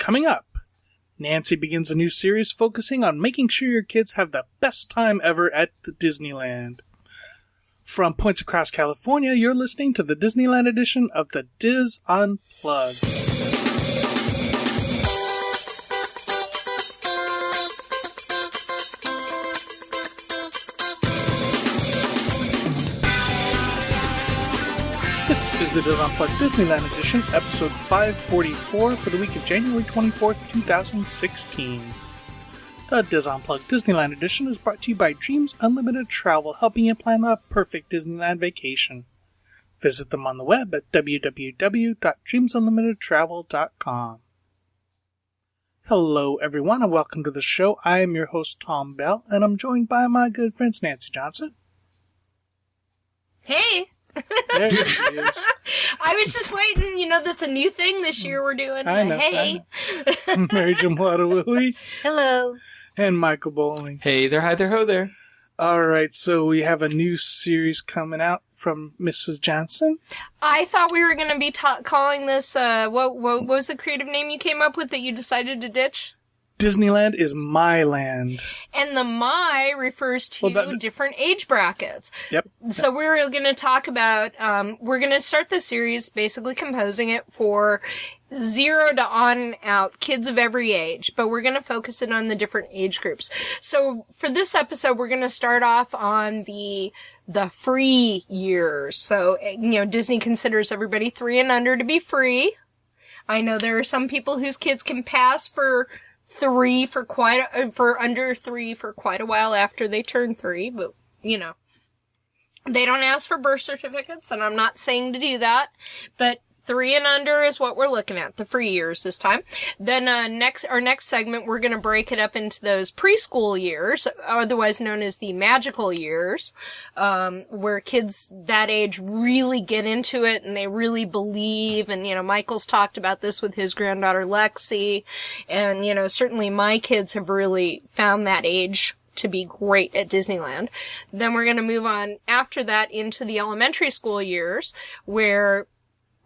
Coming up, Nancy begins a new series focusing on making sure your kids have the best time ever at the Disneyland. From points across California, you're listening to the Disneyland edition of the Diz Unplugged. This is the Diz Unplugged Disneyland edition, episode 544 for the week of January 24th, 2016. The Diz Unplugged Disneyland edition is brought to you by Dreams Unlimited Travel, helping you plan the perfect Disneyland vacation. Visit them on the web at www.dreamsunlimitedtravel.com. Hello, everyone, and welcome to the show. I am your host, Tom Bell, and I'm joined by my good friends, Nancy Johnson. Hey! There she is. I was just waiting. You know, that's a new thing this year we're doing. I know. Hey. I know. Mary Jo Willie. Hello. And Michael Bowling. Hey there, hi there, ho there. All right, so we have a new series coming out from Mrs. Johnson. I thought we were going to be calling this, what was the creative name you came up with that you decided to ditch? Disneyland is my land. And the my refers to different age brackets. Yep. So we're going to talk about, we're going to start the series basically composing it for 0 to on out, kids of every age, but we're going to focus it on the different age groups. So for this episode, we're going to start off on the free years. So, you know, Disney considers everybody 3 and under to be free. I know there are some people whose kids can pass for under 3 for quite a while after they turn 3, but, you know, they don't ask for birth certificates, and I'm not saying to do that, but 3 and under is what we're looking at, the free years this time. Then, our next segment, we're gonna break it up into those preschool years, otherwise known as the magical years, where kids that age really get into it and they really believe, and, you know, Michael's talked about this with his granddaughter Lexi, and, you know, certainly my kids have really found that age to be great at Disneyland. Then we're gonna move on after that into the elementary school years, where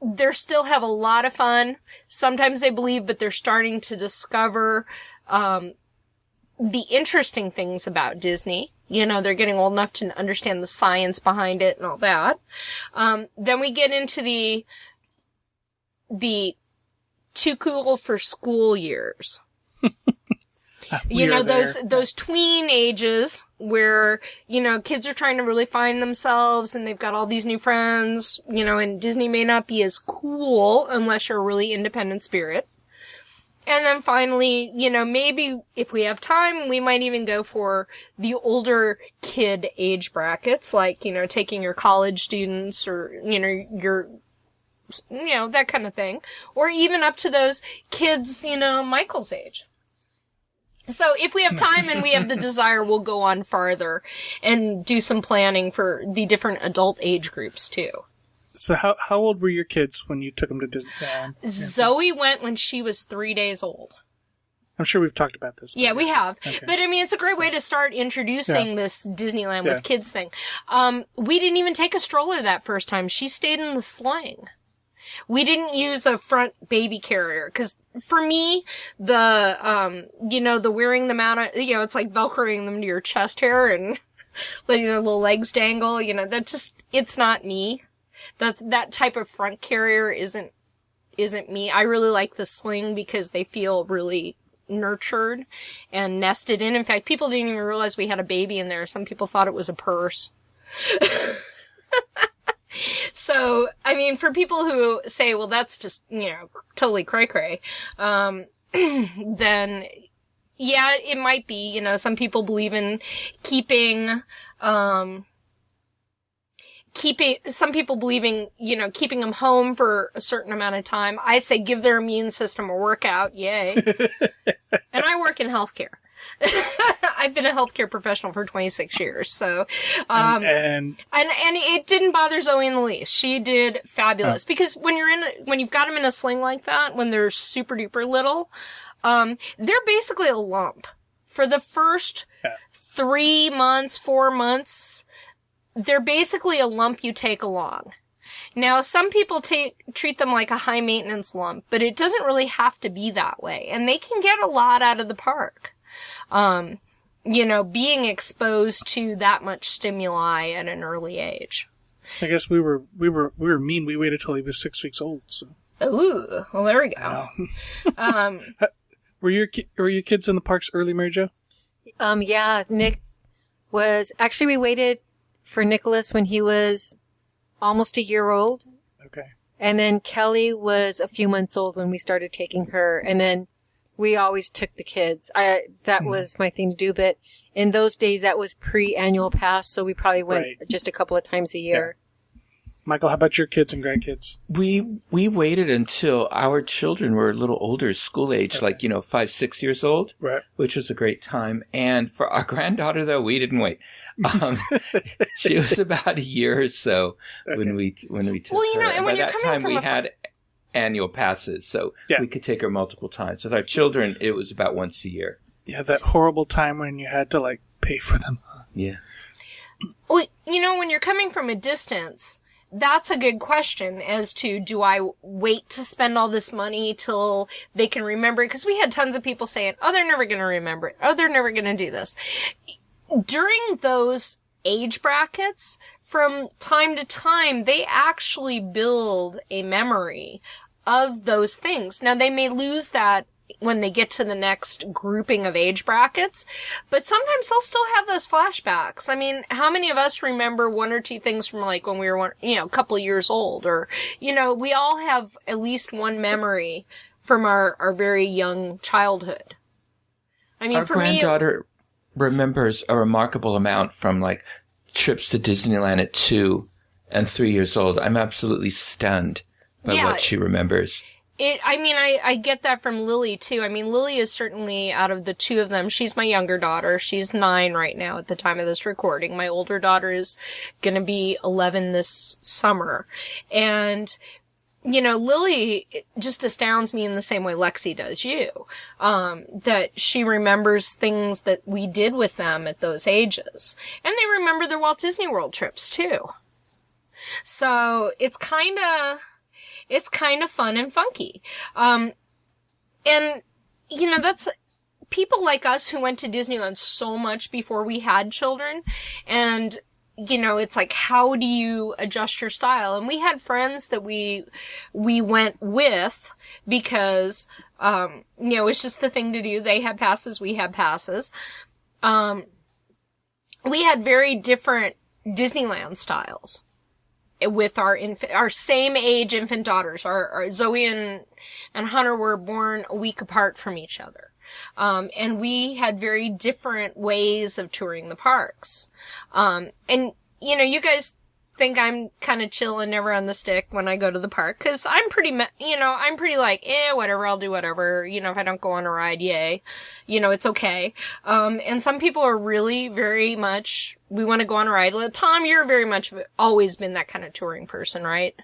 they still have a lot of fun. Sometimes they believe, but they're starting to discover the interesting things about Disney. You know, they're getting old enough to understand the science behind it and all that. Then we get into the too cool for school years. You know, those tween ages where, you know, kids are trying to really find themselves and they've got all these new friends, you know, and Disney may not be as cool unless you're a really independent spirit. And then finally, you know, maybe if we have time, we might even go for the older kid age brackets, like, you know, taking your college students or, you know, that kind of thing. Or even up to those kids, you know, Michael's age. So if we have time and we have the desire, we'll go on farther and do some planning for the different adult age groups too. So how old were your kids when you took them to Disneyland? Zoe went when she was 3 days old. I'm sure we've talked about this. Yeah, we have. Okay. But I mean, it's a great way to start introducing this Disneyland with kids thing. We didn't even take a stroller that first time. She stayed in the sling. We didn't use a front baby carrier, because for me, you know, the wearing them out, you know, it's like Velcroing them to your chest hair and letting their little legs dangle, you know, it's not me. That type of front carrier isn't me. I really like the sling because they feel really nurtured and nested in. In fact, people didn't even realize we had a baby in there. Some people thought it was a purse. So, I mean, for people who say, well, that's just, you know, totally cray-cray, then, yeah, it might be, you know, some people believe in keeping them home for a certain amount of time. I say give their immune system a workout, yay. And I work in healthcare. I've been a healthcare professional for 26 years, so, and it didn't bother Zoe in the least. She did fabulous, because when you've got them in a sling like that, when they're super duper little, they're basically a lump. For the first 3 months, 4 months, they're basically a lump you take along. Now, some people treat them like a high maintenance lump, but it doesn't really have to be that way. And they can get a lot out of the park. Being exposed to that much stimuli at an early age. So I guess we were mean. We waited till he was 6 weeks old. So. Ooh, well, there we go. Were your kids in the parks early, Mary Jo? Yeah, Nick was... Actually, we waited for Nicholas when he was almost a year old. Okay. And then Kelly was a few months old when we started taking her. And then we always took the kids. That was my thing to do. But in those days, that was pre-annual pass, so we probably went just a couple of times a year. Yeah. Michael, how about your kids and grandkids? We waited until our children were a little older, school age, 5, 6 years old, right? Which was a great time. And for our granddaughter, though, we didn't wait. She was about a year or so when we took her. And by that time, we had annual passes, so we could take her multiple times. With our children, it was about once a year. Yeah, that horrible time when you had to pay for them. Yeah. Well, when you're coming from a distance, that's a good question as to, do I wait to spend all this money till they can remember it? Because we had tons of people saying, oh, they're never going to remember it. Oh, they're never going to do this. During those age brackets, from time to time, they actually build a memory of those things. Now, they may lose that when they get to the next grouping of age brackets, but sometimes they'll still have those flashbacks. I mean, how many of us remember one or two things from when we were, a couple of years old, or, we all have at least one memory from our very young childhood. I mean, our granddaughter remembers a remarkable amount from trips to Disneyland at 2 and 3 years old. I'm absolutely stunned by what she remembers. I get that from Lily, too. I mean, Lily is certainly, out of the two of them, she's my younger daughter. She's 9 right now at the time of this recording. My older daughter is going to be 11 this summer. And, Lily just astounds me in the same way Lexi does you. That she remembers things that we did with them at those ages. And they remember their Walt Disney World trips, too. So, it's kind of fun and funky. That's people like us who went to Disneyland so much before we had children. And, it's how do you adjust your style? And we had friends that we went with because, it's just the thing to do. They had passes, we had passes. We had very different Disneyland styles with our same age infant daughters. Our Zoe and Hunter were born a week apart from each other. And we had very different ways of touring the parks. You guys think I'm kind of chill and never on the stick when I go to the park, cause I'm pretty whatever, I'll do whatever. If I don't go on a ride, yay. It's okay. And some people are really very much, we want to go on a ride. Tom, you're very much always been that kind of touring person, right?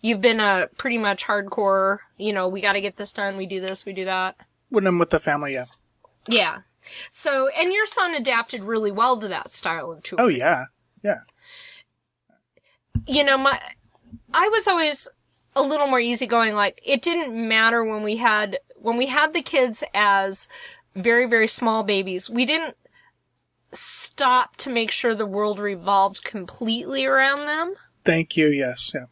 You've been a pretty much hardcore, we gotta get this done, we do this, we do that. When I'm with the family, yeah. Yeah. So, and your son adapted really well to that style of touring. Oh, yeah. Yeah. I was always a little more easygoing. It didn't matter when we had the kids as very, very small babies. We didn't stop to make sure the world revolved completely around them. Thank you. Yes. Yeah.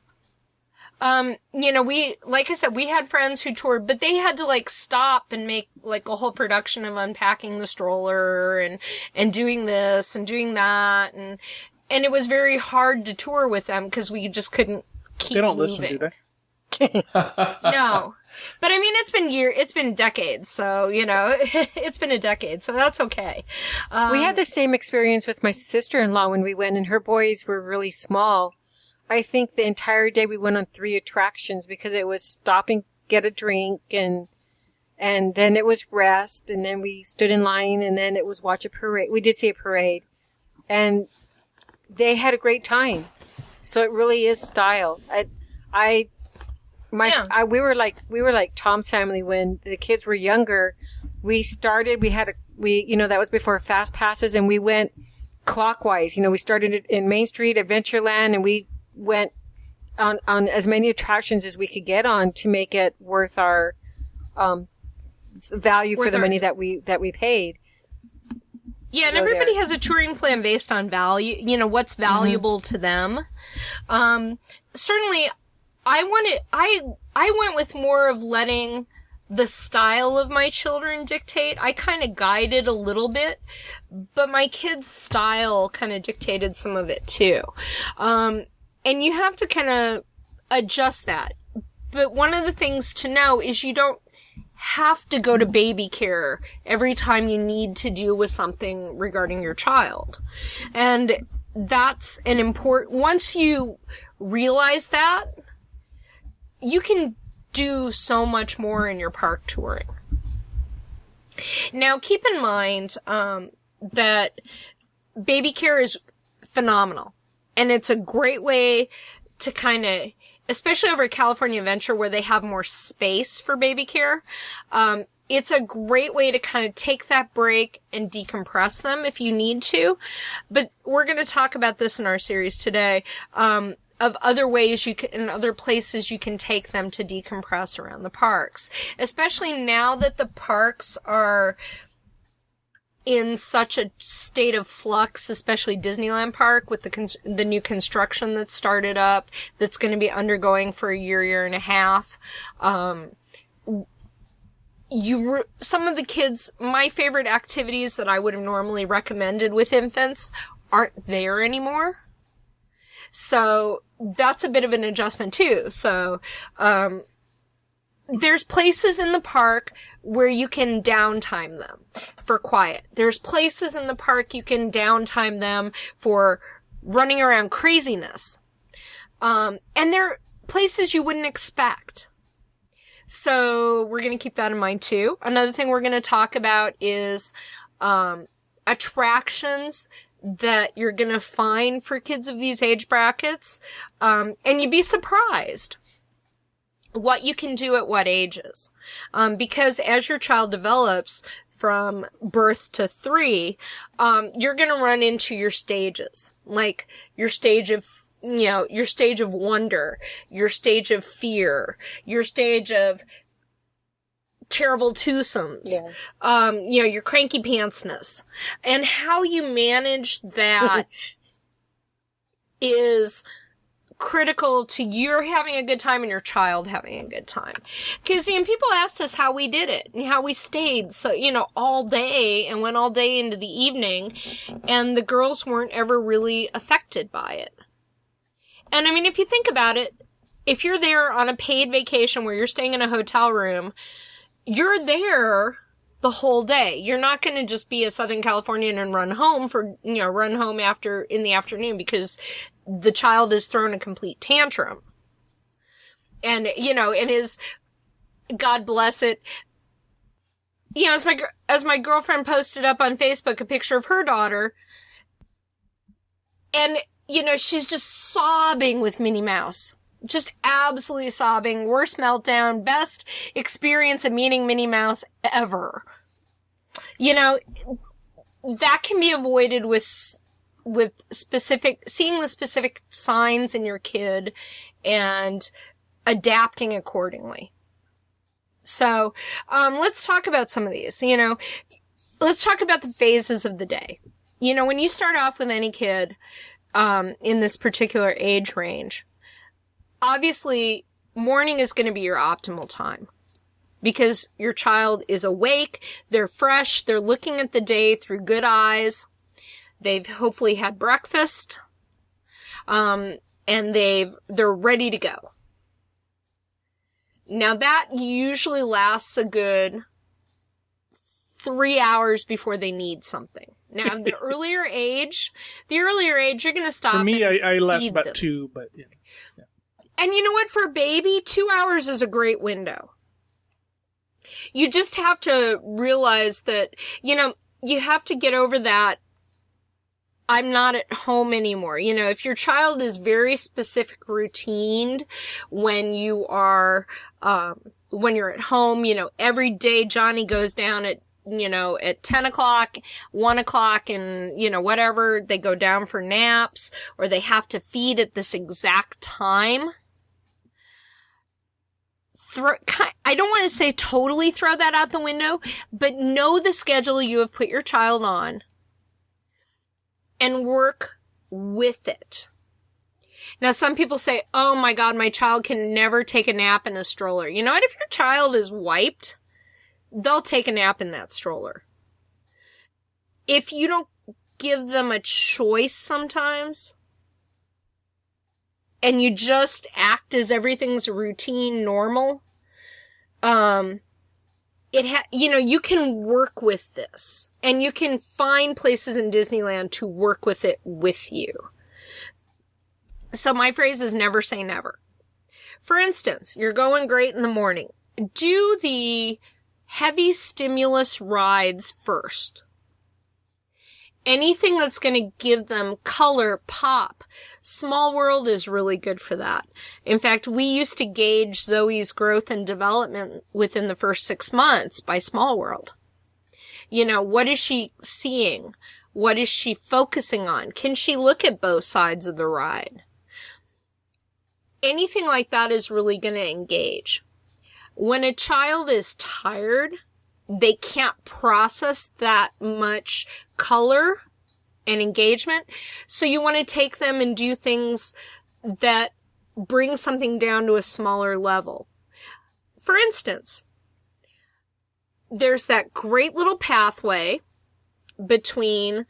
Like I said, we had friends who toured, but they had to stop and make a whole production of unpacking the stroller and doing this and doing that. And it was very hard to tour with them because we just couldn't keep They don't moving. listen, do they? No. But I mean, it's been decades, so, it's been a decade, so that's okay. We had the same experience with my sister-in-law when we went, and her boys were really small. I think the entire day we went on 3 attractions because it was stop and get a drink, and then it was rest, and then we stood in line, and then it was watch a parade. We did see a parade, and they had a great time. So it really is style. We were like Tom's family when the kids were younger. That was before fast passes, and we went clockwise. We started in Main Street, Adventureland, and we went on as many attractions as we could get on to make it worth our value for the money that we paid. Yeah, and everybody has a touring plan based on value, what's valuable to them. Certainly, I went with more of letting the style of my children dictate. I kind of guided a little bit, but my kids' style kind of dictated some of it too. And you have to kind of adjust that. But one of the things to know is you don't have to go to baby care every time you need to deal with something regarding your child. And that's an important, once you realize that, you can do so much more in your park touring. Now, keep in mind, that baby care is phenomenal. And it's a great way to kind of, especially over at California Adventure where they have more space for baby care, it's a great way to kind of take that break and decompress them if you need to. But we're going to talk about this in our series today, of other ways you can, and other places you can take them to decompress around the parks. Especially now that the parks are in such a state of flux, especially Disneyland Park with the new construction that's started up, that's going to be undergoing for a year and a half. Some of the kids, my favorite activities that I would have normally recommended with infants aren't there anymore. So that's a bit of an adjustment too. So, there's places in the park where you can downtime them for quiet. There's places in the park you can downtime them for running around craziness. And they're places you wouldn't expect. So we're going to keep that in mind too. Another thing we're going to talk about is, attractions that you're going to find for kids of these age brackets. And you'd be surprised what you can do at what ages. Because as your child develops from birth to 3, you're going to run into your stages, like your stage of, your stage of wonder, your stage of fear, your stage of terrible twosomes, your cranky pantsness. And how you manage that is critical to your having a good time and your child having a good time. Because, people asked us how we did it and how we stayed, so, all day and went all day into the evening, and the girls weren't ever really affected by it. And if you think about it, if you're there on a paid vacation where you're staying in a hotel room, you're there the whole day. You're not going to just be a Southern Californian and run home after in the afternoon because the child has thrown a complete tantrum. And, and God bless it. As my girlfriend posted up on Facebook a picture of her daughter, and, she's just sobbing with Minnie Mouse. Just absolutely sobbing. Worst meltdown. Best experience of meeting Minnie Mouse ever. That can be avoided with seeing the specific signs in your kid and adapting accordingly. So, let's talk about some of these. Let's talk about the phases of the day. When you start off with any kid, in this particular age range, obviously, morning is going to be your optimal time because your child is awake, they're fresh, they're looking at the day through good eyes, they've hopefully had breakfast, and they're ready to go. Now that usually lasts a good 3 hours before they need something. Now, the earlier age, you're going to stop. For me, I last about 2, but yeah. And you know what? For a baby, 2 hours is a great window. You just have to realize that, you have to get over that I'm not at home anymore. If your child is very specific routined when you are, when you're at home, every day Johnny goes down at 10 o'clock, 1 o'clock, and, whatever, they go down for naps, or they have to feed at this exact time. I don't want to say totally throw that out the window, but know the schedule you have put your child on and work with it. Now, some people say, oh my God, my child can never take a nap in a stroller. You know what? If your child is wiped, they'll take a nap in that stroller. If you don't give them a choice sometimes, and you just act as everything's routine, normal, you can work with this. And you can find places in Disneyland to work with it with you. So my phrase is never say never. For instance, you're going great in the morning. Do the heavy stimulus rides first. Anything that's going to give them color, pop. Small World is really good for that. In fact, we used to gauge Zoe's growth and development within the first 6 months by Small World. You know, what is she seeing? What is she focusing on? Can she look at both sides of the ride? Anything like that is really going to engage. When a child is tired, they can't process that much color and engagement. So you want to take them and do things that bring something down to a smaller level. For instance, there's that great little pathway between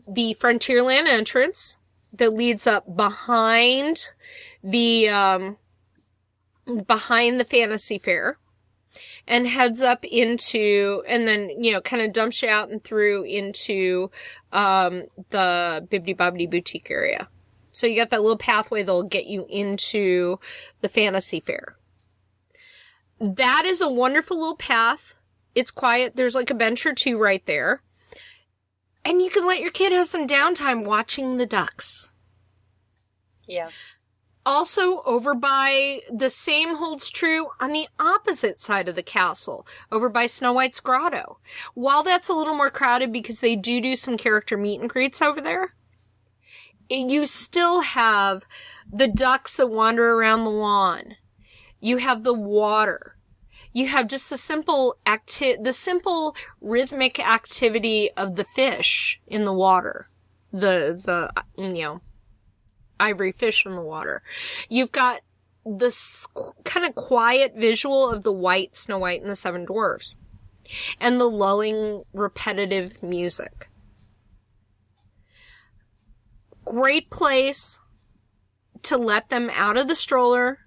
the Frontierland entrance that leads up behind the Fantasy Fair. And heads up into, and then, kind of dumps you out and through into, the Bibbidi Bobbidi Boutique area. So you got that little pathway that'll get you into the Fantasy Fair. That is a wonderful little path. It's quiet. There's like a bench or two right there. And you can let your kid have some downtime watching the ducks. Yeah. Also, over by, the same holds true on the opposite side of the castle, over by Snow White's Grotto. While that's a little more crowded because they do some character meet and greets over there, you still have the ducks that wander around the lawn. You have the water. You have just the simple rhythmic activity of the fish in the water. Ivory fish in the water. You've got this kind of quiet visual of the white Snow White and the Seven Dwarfs. And the lulling, repetitive music. Great place to let them out of the stroller,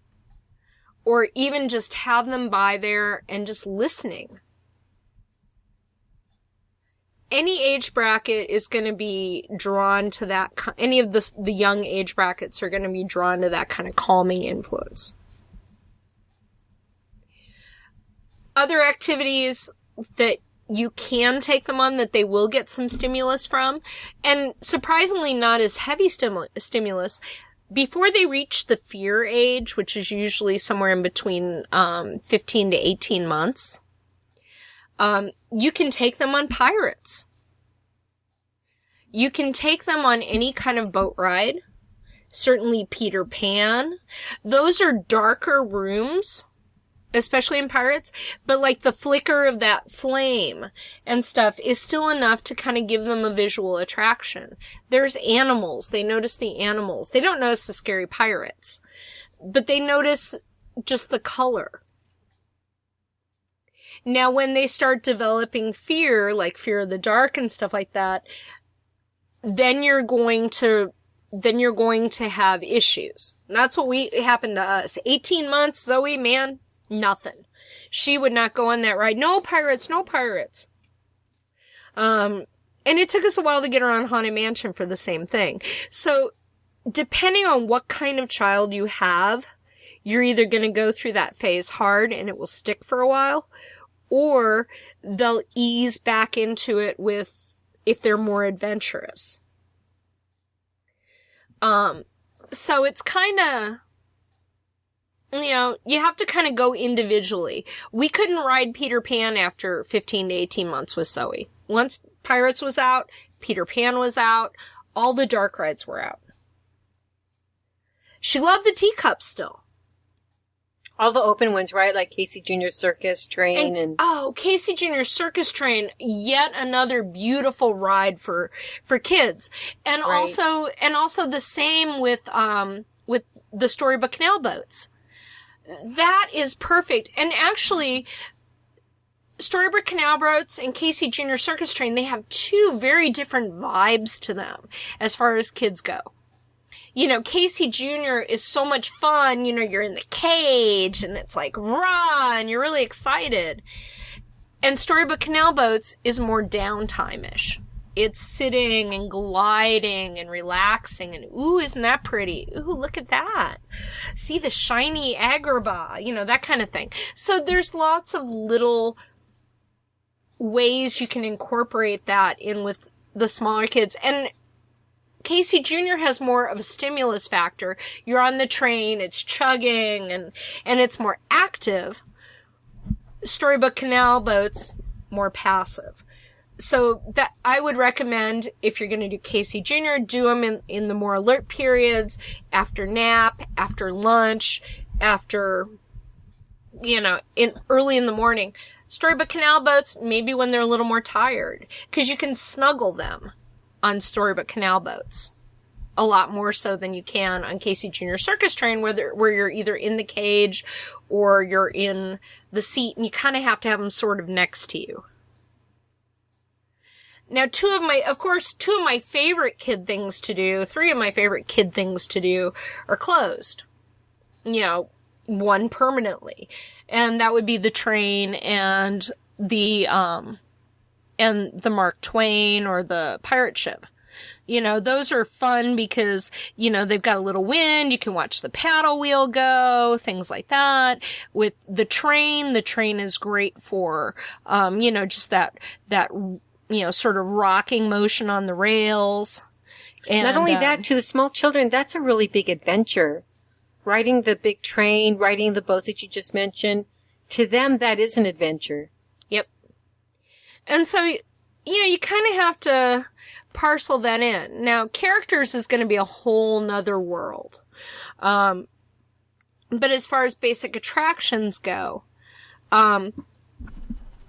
or even just have them by there and just listening. Any age bracket is going to be drawn to that, any of the young age brackets are going to be drawn to that kind of calming influence. Other activities that you can take them on that they will get some stimulus from, and surprisingly not as heavy stimulus, before they reach the fear age, which is usually somewhere in between 15 to 18 months, you can take them on pirates. You can take them on any kind of boat ride. Certainly Peter Pan. Those are darker rooms, especially in Pirates, but like the flicker of that flame and stuff is still enough to kind of give them a visual attraction. There's animals. They notice the animals. They don't notice the scary pirates, but they notice just the color. Now, when they start developing fear, like fear of the dark and stuff like that, then you're going to have issues. And that's what happened to us. 18 months, Zoe, man, nothing. She would not go on that ride. No pirates, no pirates. And it took us a while to get her on Haunted Mansion for the same thing. So, depending on what kind of child you have, you're either going to go through that phase hard and it will stick for a while, or they'll ease back into it if they're more adventurous. So it's kind of, you have to kind of go individually. We couldn't ride Peter Pan after 15 to 18 months with Zoe. Once Pirates was out, Peter Pan was out, all the dark rides were out. She loved the teacups still. All the open ones, right? Like Casey Jr. Circus Train and Casey Jr. Circus Train, yet another beautiful ride for kids. And right. also the same with the Storybook Canal boats. That is perfect. And actually, Storybook Canal boats and Casey Jr. Circus Train, they have two very different vibes to them as far as kids go. You know, Casey Jr. is so much fun. You know, you're in the cage and it's like, rah, and you're really excited. And Storybook Canal boats is more downtime-ish. It's sitting and gliding and relaxing and, ooh, isn't that pretty? Ooh, look at that. See the shiny Agrabah, you know, that kind of thing. So there's lots of little ways you can incorporate that in with the smaller kids. And Casey Jr. has more of a stimulus factor. You're on the train, it's chugging, and it's more active. Storybook Canal boats, more passive. So that I would recommend, if you're going to do Casey Jr., do them in the more alert periods, after nap, after lunch, after, you know, early in the morning. Storybook Canal boats, maybe when they're a little more tired, because you can snuggle them on Storybook Canal boats a lot more so than you can on Casey Jr. Circus Train, where you're either in the cage or you're in the seat, and you kind of have to have them sort of next to you. Now, three of my favorite kid things to do are closed. You know, one permanently. And that would be the train and the Mark Twain or the pirate ship. You know, those are fun because, you know, they've got a little wind, you can watch the paddle wheel go, things like that. With the train is great for, you know, just that, you know, sort of rocking motion on the rails. And not only that, to the small children, that's a really big adventure. Riding the big train, riding the boats that you just mentioned, to them, that is an adventure. Yep. And so, you know, you kind of have to parcel that in. Now, characters is going to be a whole nother world. But as far as basic attractions go, you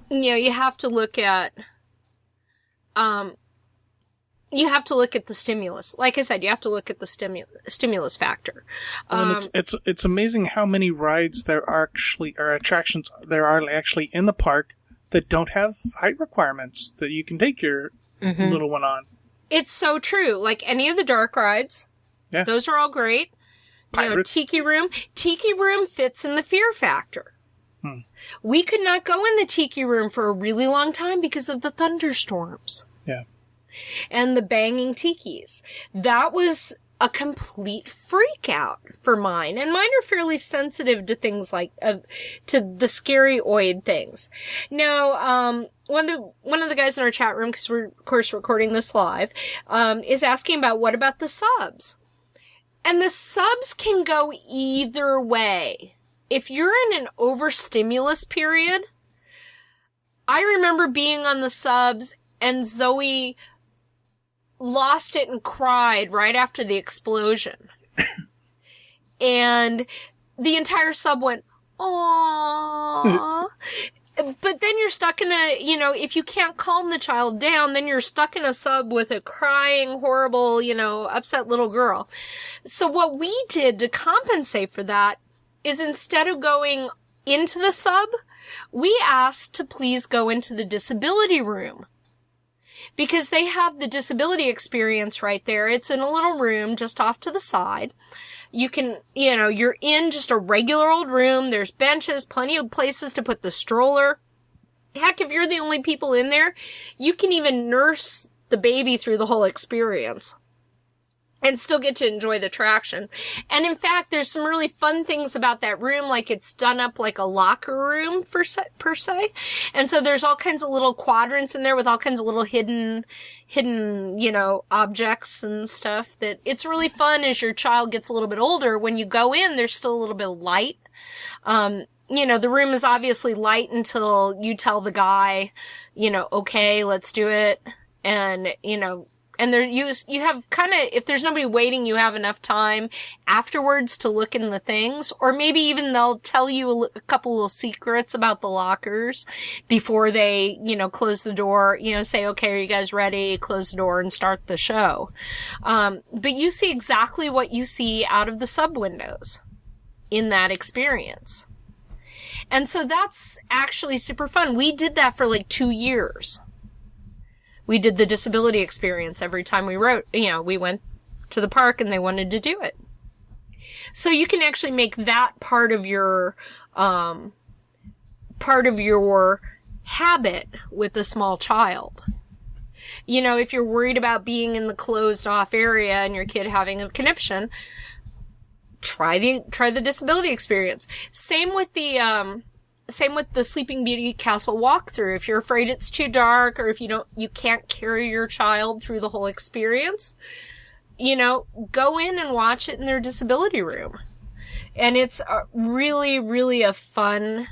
know, you have to look at the stimulus. Like I said, you have to look at the stimulus factor. It's amazing how many rides there are actually, or attractions there are actually in the park that don't have height requirements that you can take your little one on. It's so true. Like any of the dark rides, yeah, those are all great. Pirates. You know, Tiki Room fits in the fear factor. We could not go in the Tiki Room for a really long time because of the thunderstorms. Yeah. And the banging tikis. That was a complete freak out for mine. And mine are fairly sensitive to things like, to the scary-oid things. Now, one of the guys in our chat room, because we're, of course, recording this live, is asking about what about the subs? And the subs can go either way. If you're in an overstimulus period, I remember being on the subs and Zoe lost it and cried right after the explosion. And the entire sub went, aww. But then you're stuck in you know, if you can't calm the child down, then you're stuck in a sub with a crying, horrible, you know, upset little girl. So what we did to compensate for that is instead of going into the sub, we asked to please go into the disability room. Because they have the disability experience right there. It's in a little room just off to the side. You can, you know, you're in just a regular old room. There's benches, plenty of places to put the stroller. Heck, if you're the only people in there, you can even nurse the baby through the whole experience and still get to enjoy the attraction. And in fact, there's some really fun things about that room, like it's done up like a locker room per se. And so there's all kinds of little quadrants in there with all kinds of little hidden, you know, objects and stuff that it's really fun as your child gets a little bit older. When you go in, there's still a little bit of light. You know, the room is obviously light until you tell the guy, you know, okay, let's do it. And, you know, And you have kind of, if there's nobody waiting, you have enough time afterwards to look in the things, or maybe even they'll tell you a couple little secrets about the lockers before they, close the door, say, okay, are you guys ready? Close the door and start the show. But you see exactly what you see out of the sub windows in that experience. And so that's actually super fun. We did that for like 2 years. We did the disability experience every time we we went to the park and they wanted to do it. So you can actually make that part of your habit with a small child. If you're worried about being in the closed off area and your kid having a conniption, try the disability experience. Same with the Sleeping Beauty Castle walkthrough. If you're afraid it's too dark, or if you can't carry your child through the whole experience, go in and watch it in their disability room. And it's really, really a fun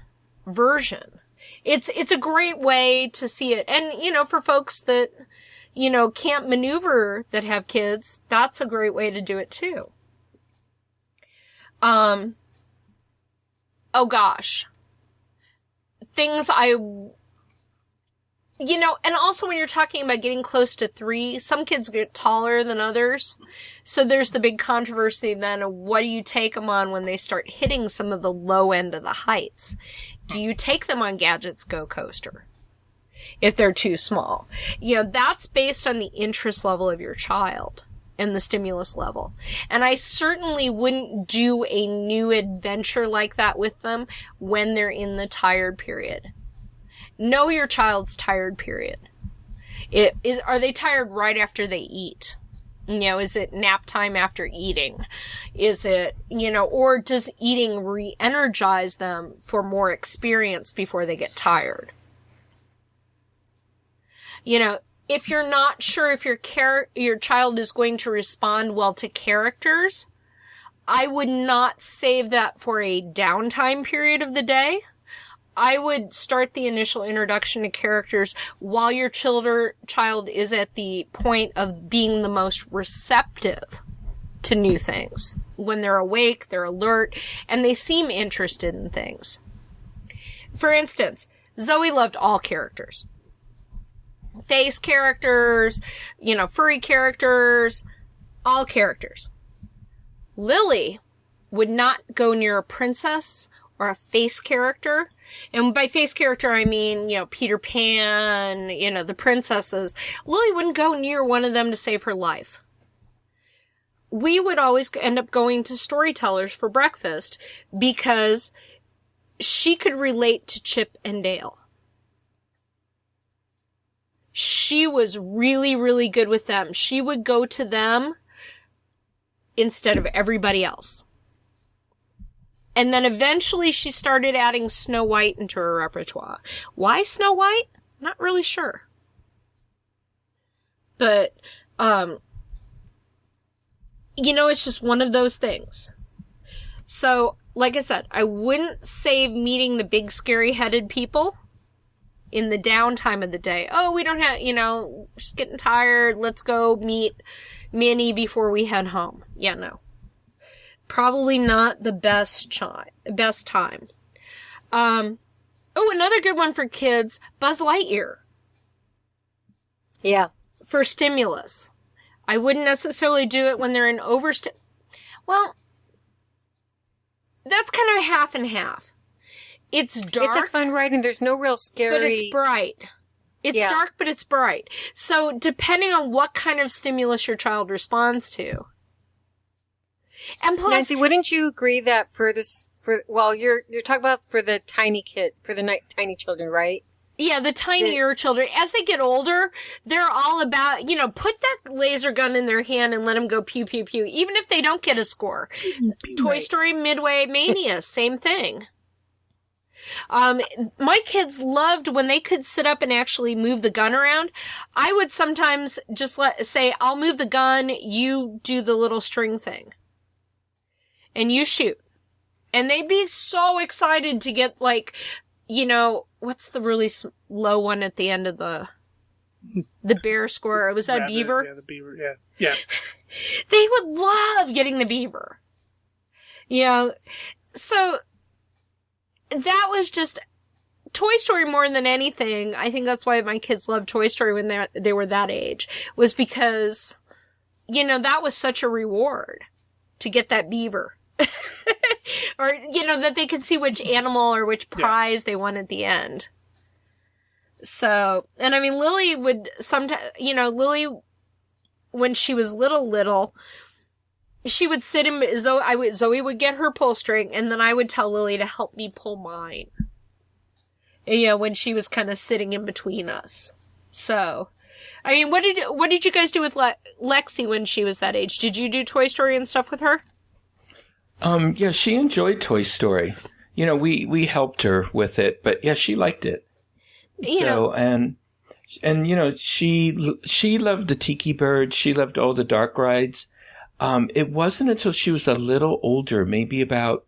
version. It's a great way to see it. And, for folks that, can't maneuver that have kids, that's a great way to do it too. Oh gosh. Things and also when you're talking about getting close to 3, some kids get taller than others. So there's the big controversy then of what do you take them on when they start hitting some of the low end of the heights? Do you take them on Gadget's Go Coaster if they're too small? That's based on the interest level of your child and the stimulus level. And I certainly wouldn't do a new adventure like that with them when they're in the tired period. Know your child's tired period. Are they tired right after they eat? Is it nap time after eating? Is it, or does eating re-energize them for more experience before they get tired? If you're not sure if your child is going to respond well to characters, I would not save that for a downtime period of the day. I would start the initial introduction to characters while your child is at the point of being the most receptive to new things. When they're awake, they're alert, and they seem interested in things. For instance, Zoe loved all characters. Face characters, furry characters, all characters. Lily would not go near a princess or a face character. And by face character, I mean, Peter Pan, the princesses. Lily wouldn't go near one of them to save her life. We would always end up going to storytellers for breakfast because she could relate to Chip and Dale. She was really, really good with them. She would go to them instead of everybody else. And then eventually she started adding Snow White into her repertoire. Why Snow White? Not really sure. But, it's just one of those things. So, like I said, I wouldn't save meeting the big scary headed people in the downtime of the day. Oh, we don't have, just getting tired. Let's go meet Minnie before we head home. Yeah, no. Probably not the best time. Another good one for kids, Buzz Lightyear. Yeah. For stimulus. I wouldn't necessarily do it when they're in well, that's kind of half and half. It's dark. It's a fun ride and there's no real scary... But it's bright. It's dark, but it's bright. So depending on what kind of stimulus your child responds to. And plus... Nancy, wouldn't you agree that you're talking about for the tiny tiny children, right? Yeah, the tinier children. As they get older, they're all about, put that laser gun in their hand and let them go pew, pew, pew. Even if they don't get a score. Toy Story Midway Mania, same thing. My kids loved when they could sit up and actually move the gun around. I would sometimes just say, I'll move the gun, you do the little string thing. And you shoot. And they'd be so excited to get what's the really low one at the end of the The bear squirrel. Was that Rabbit, beaver? Yeah, the beaver. Yeah. Yeah. They would love getting the beaver. You know, so that was just Toy Story more than anything. I think that's why my kids loved Toy Story when they were that age, was because, you know, that was such a reward to get that beaver. Or, you know, that they could see which animal or which prize they won at the end. So, and I mean, Lily would sometimes, you know, Lily, when she was little, she would sit in, Zoe would get her pull string, and then I would tell Lily to help me pull mine. You know, when she was kind of sitting in between us. So, I mean, what did you guys do with Lexi when she was that age? Did you do Toy Story and stuff with her? Yeah, she enjoyed Toy Story. You know, we helped her with it, but yeah, she liked it. You know, and you know, she loved the Tiki Bird. She loved all the dark rides. It wasn't until she was a little older, maybe about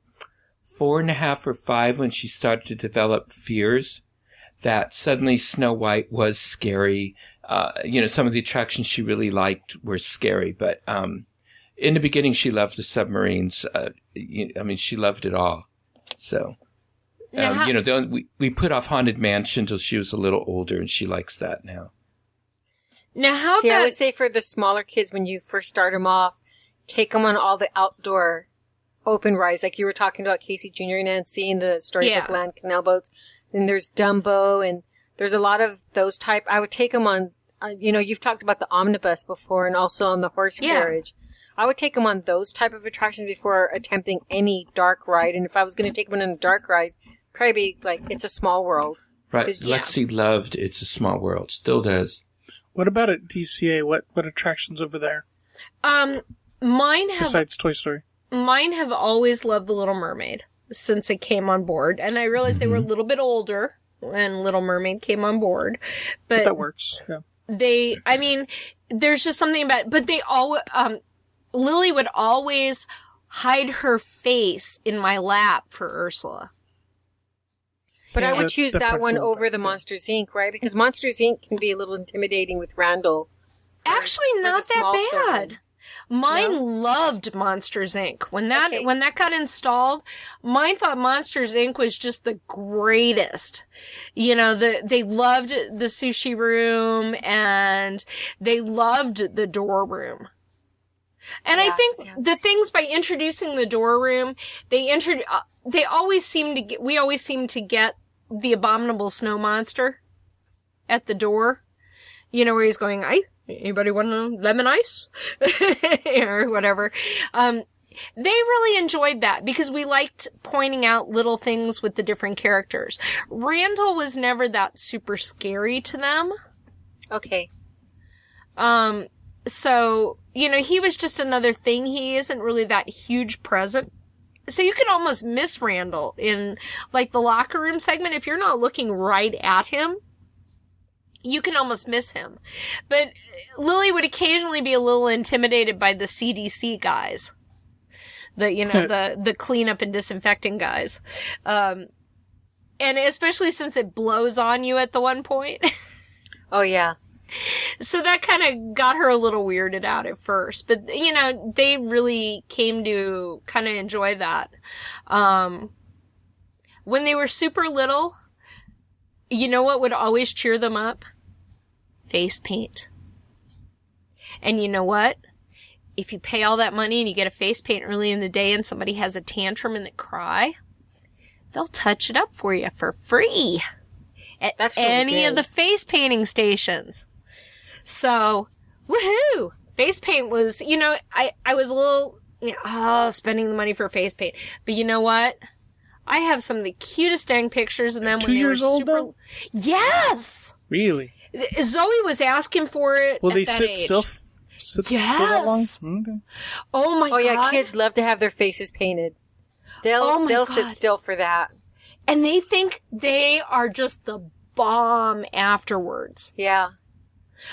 4.5 or 5, when she started to develop fears, that suddenly Snow White was scary. You know, some of the attractions she really liked were scary, but in the beginning, she loved the submarines. I mean, she loved it all. So, you know, we put off Haunted Mansion until she was a little older, and she likes that now. Now, how about... I would say for the smaller kids, when you first start them off, take them on all the outdoor open rides, like you were talking about Casey Jr. and Nancy and the Storybook Land canal boats. Then there's Dumbo, and there's a lot of those type. I would take them on, you know, you've talked about the omnibus before, and also on the horse carriage. I would take them on those type of attractions before attempting any dark ride. And if I was going to take them on a dark ride, probably be like It's a Small World. Right. Lexi loved It's a Small World. Still does. What about at DCA? What attractions over there? Mine have... Besides Toy Story. Mine have always loved The Little Mermaid since it came on board. And I realized they were a little bit older when Little Mermaid came on board. But that works, yeah. I mean, there's just something about... But they all... Lily would always hide her face in my lap for Ursula. But I would choose that one over the Monsters, Inc., right? Because Monsters, Inc. can be a little intimidating with Randall. Actually, not that bad. Mine loved Monsters, Inc. When that got installed, mine thought Monsters, Inc. was just the greatest. You know, they loved the sushi room, and they loved the door room. And I think the things by introducing the door room, we always seem to get the abominable snow monster at the door. You know, where he's going, anybody want a lemon ice? Or whatever. They really enjoyed that because we liked pointing out little things with the different characters. Randall was never that super scary to them. Okay. So, you know, he was just another thing. He isn't really that huge present. So you could almost miss Randall in, like, the locker room segment. If you're not looking right at him, you can almost miss him. But Lily would occasionally be a little intimidated by the CDC guys. The cleanup and disinfecting guys. And especially since it blows on you at the one point. Oh, yeah. So that kind of got her a little weirded out at first. But, you know, they really came to kind of enjoy that. When they were super little, you know what would always cheer them up? Face paint. And you know what? If you pay all that money and you get a face paint early in the day and somebody has a tantrum and they cry, they'll touch it up for you for free at any of the face painting stations. So, woohoo! Face paint was, you know, I was a little, spending the money for face paint. But you know what? I have some of the cutest dang pictures of them when they were super... Though? Yes! Really? Zoe was asking for it. Will they sit age. Still? Still that long? Okay. Oh my god! Oh yeah, kids love to have their faces painted. They'll sit still for that, and they think they are just the bomb afterwards. Yeah.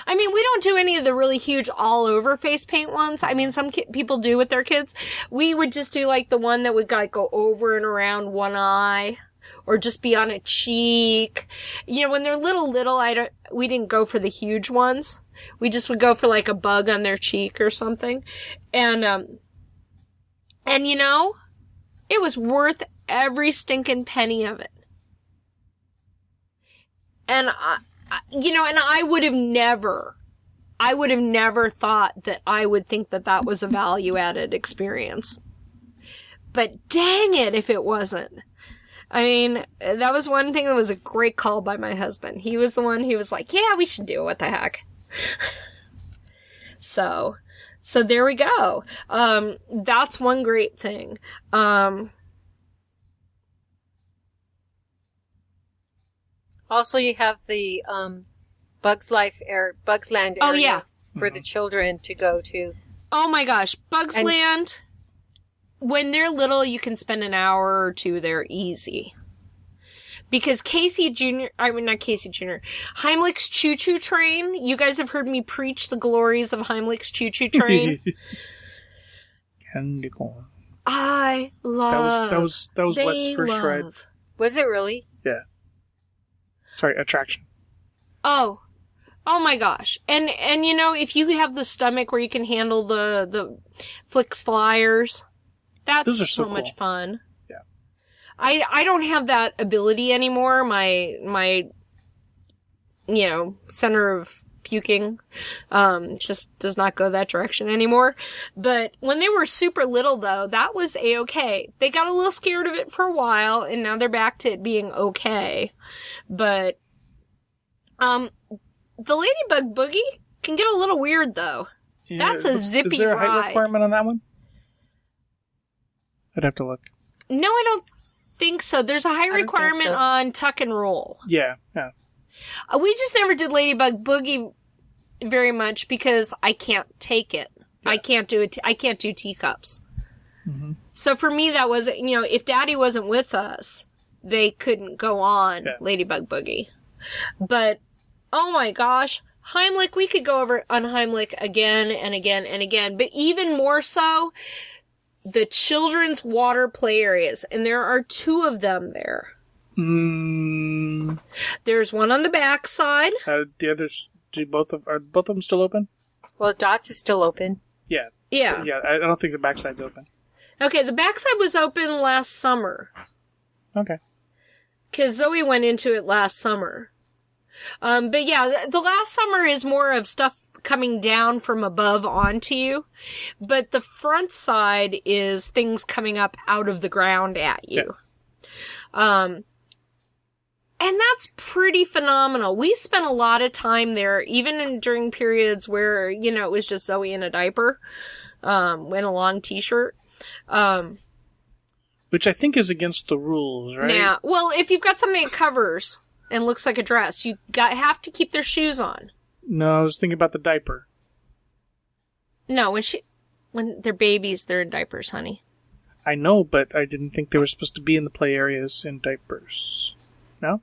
I mean, we don't do any of the really huge all-over face paint ones. I mean, some people do with their kids. We would just do, like, the one that would, like, go over and around one eye. or just be on a cheek. You know, when they're little, we didn't go for the huge ones. We just would go for like a bug on their cheek or something. And you know, it was worth every stinking penny of it. And I would have never thought that I would think that that was a value-added experience. But dang it if it wasn't. I mean, that was one thing that was a great call by my husband. He was the one who was like, yeah, we should do it. What the heck? So there we go. That's one great thing. Also, you have the Bugsland area for the children to go to. Oh my gosh, Bugsland. When they're little, you can spend an hour or two there easy. Because Heimlich's Choo Choo Train, you guys have heard me preach the glories of Heimlich's Choo Choo Train. Candy corn. I love. That was Wes' first ride. Was it really? Yeah. Sorry, attraction. Oh my gosh. And you know, if you have the stomach where you can handle the Flix Flyers, that's so cool. Much fun. Yeah. I don't have that ability anymore. My center of puking just does not go that direction anymore. But when they were super little though, that was A-okay. They got a little scared of it for a while and now they're back to it being okay. But the Ladybug Boogie can get a little weird though. Yeah, that's a zippy ride. Is there a height requirement on that one? I'd have to look. No, I don't think so. There's a height requirement on Tuck and Roll. Yeah. We just never did Ladybug Boogie very much because I can't take it. Yeah. I can't do it. I can't do teacups. Mm-hmm. So for me, that was, if Daddy wasn't with us, they couldn't go on Ladybug Boogie. But, oh my gosh, Heimlich, we could go over on Heimlich again and again and again. But even more so, the children's water play areas. And there are 2 of them there. There's one on the back side. The others, are both of them still open? Well, Dots is still open. Yeah. Yeah. Yeah, I don't think the backside's open. Okay, the backside was open last summer. Okay. Because Zoe went into it last summer. But yeah, the last summer is more of stuff coming down from above onto you. But the front side is things coming up out of the ground at you. Yeah. And that's pretty phenomenal. We spent a lot of time there, even during periods where, it was just Zoe in a diaper, in a long t-shirt. Which I think is against the rules, right? Yeah. Well, if you've got something that covers and looks like a dress, you have to keep their shoes on. No, I was thinking about the diaper. No, when they're babies, they're in diapers, honey. I know, but I didn't think they were supposed to be in the play areas in diapers. No?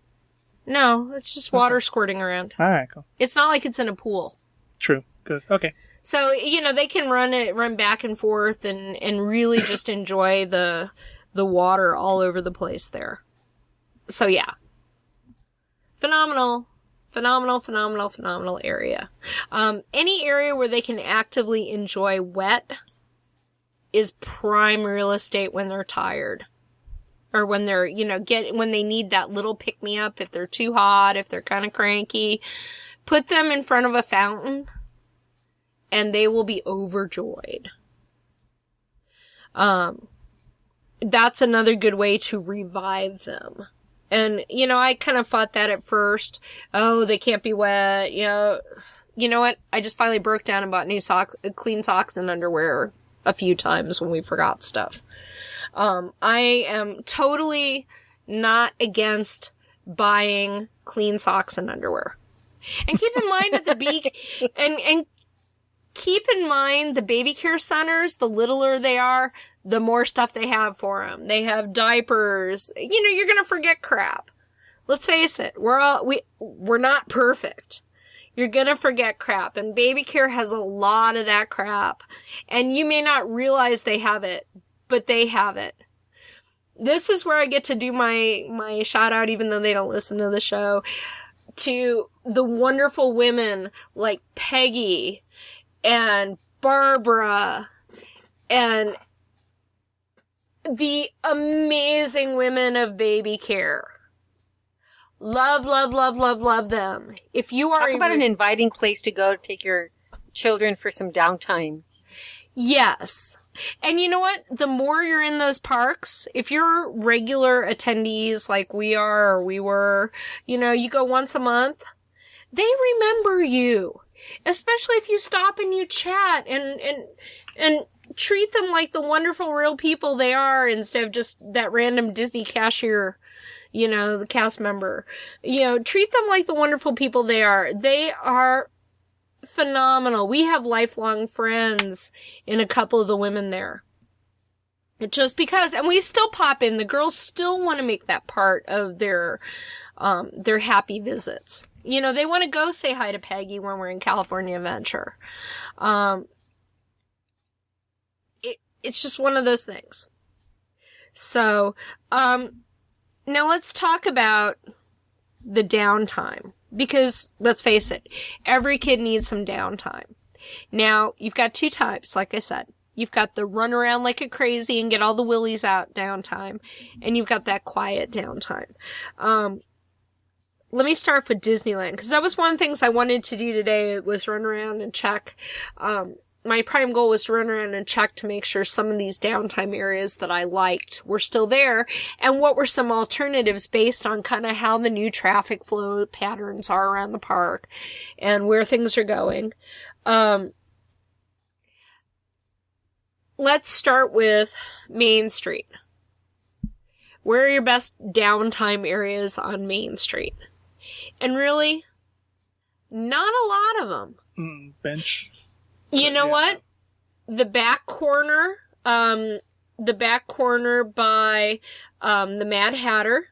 No, it's just water squirting around. All right, cool. It's not like it's in a pool. True. Good. Okay. So, they can run back and forth and really just enjoy the water all over the place there. So, yeah. Phenomenal area. Any area where they can actively enjoy wet is prime real estate when they're tired. Or when they're, when they need that little pick-me-up, if they're too hot, if they're kind of cranky. Put them in front of a fountain, and they will be overjoyed. That's another good way to revive them. And, I kind of thought that at first. Oh, they can't be wet. You know what? I just finally broke down and bought new clean socks and underwear a few times when we forgot stuff. I am totally not against buying clean socks and underwear. And keep in mind that and keep in mind the baby care centers, the littler they are, the more stuff they have for them. They have diapers. You're gonna forget crap. Let's face it. We're not perfect. You're gonna forget crap. And baby care has a lot of that crap. And you may not realize they have it, but they have it. this is where I get to do my shout out, even though they don't listen to the show, to the wonderful women like Peggy and Barbara and the amazing women of baby care. Love, love, love, love, love them. If you are... Talk about an inviting place to go to take your children for some downtime. Yes. And you know what? The more you're in those parks, if you're regular attendees like we are or we were, you go once a month, they remember you. Especially if you stop and you chat and treat them like the wonderful real people they are instead of just that random Disney cashier, the cast member. Treat them like the wonderful people they are. They are phenomenal. We have lifelong friends in a couple of the women there. Just because, and we still pop in. The girls still want to make that part of their happy visits. They want to go say hi to Peggy when we're in California Adventure. It's just one of those things. So, now let's talk about the downtime. Because, let's face it, every kid needs some downtime. Now, you've got two types, like I said. You've got the run around like a crazy and get all the willies out downtime. And you've got that quiet downtime. Let me start with Disneyland, because that was one of the things I wanted to do today, was run around and check. My prime goal was to run around and check to make sure some of these downtime areas that I liked were still there, and what were some alternatives based on kind of how the new traffic flow patterns are around the park and where things are going. Let's start with Main Street. Where are your best downtime areas on Main Street? And really, not a lot of them. Bench. You know what? The back corner by the Mad Hatter.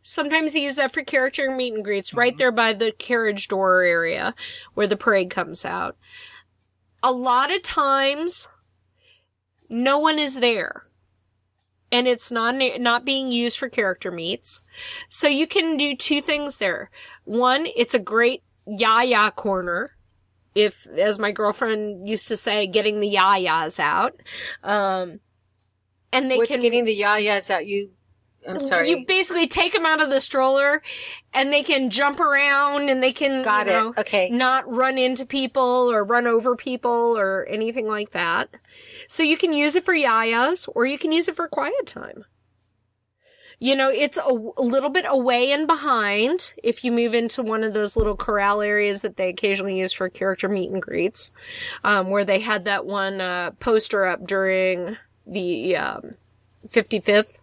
Sometimes they use that for character meet and greets, right there by the carriage door area where the parade comes out. A lot of times, no one is there. And it's not being used for character meets. So you can do two things there. One, it's a great yaya corner. If, as my girlfriend used to say, getting the yayas out. And they What's getting the yayas out? I'm sorry. You basically take them out of the stroller and they can jump around and they can, Okay. not run into people or run over people or anything like that. So you can use it for yayas or you can use it for quiet time. It's a little bit away and behind if you move into one of those little corral areas that they occasionally use for character meet and greets, where they had that one poster up during the 55th.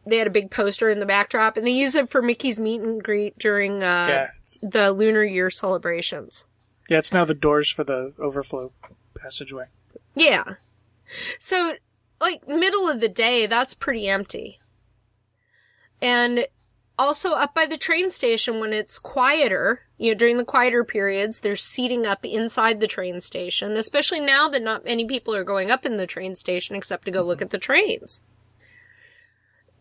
They had a big poster in the backdrop, and they use it for Mickey's meet and greet during the Lunar Year celebrations. Yeah, it's now the doors for the overflow passageway. Yeah. So, middle of the day, that's pretty empty. And also up by the train station when it's quieter, during the quieter periods, there's seating up inside the train station, especially now that not many people are going up in the train station except to go look at the trains.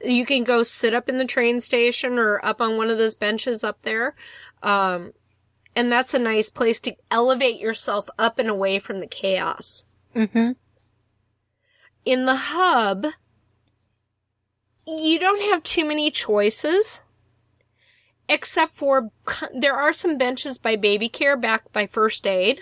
You can go sit up in the train station or up on one of those benches up there. And that's a nice place to elevate yourself up and away from the chaos. Mm-hmm. In the hub, you don't have too many choices, except for there are some benches by baby care back by first aid.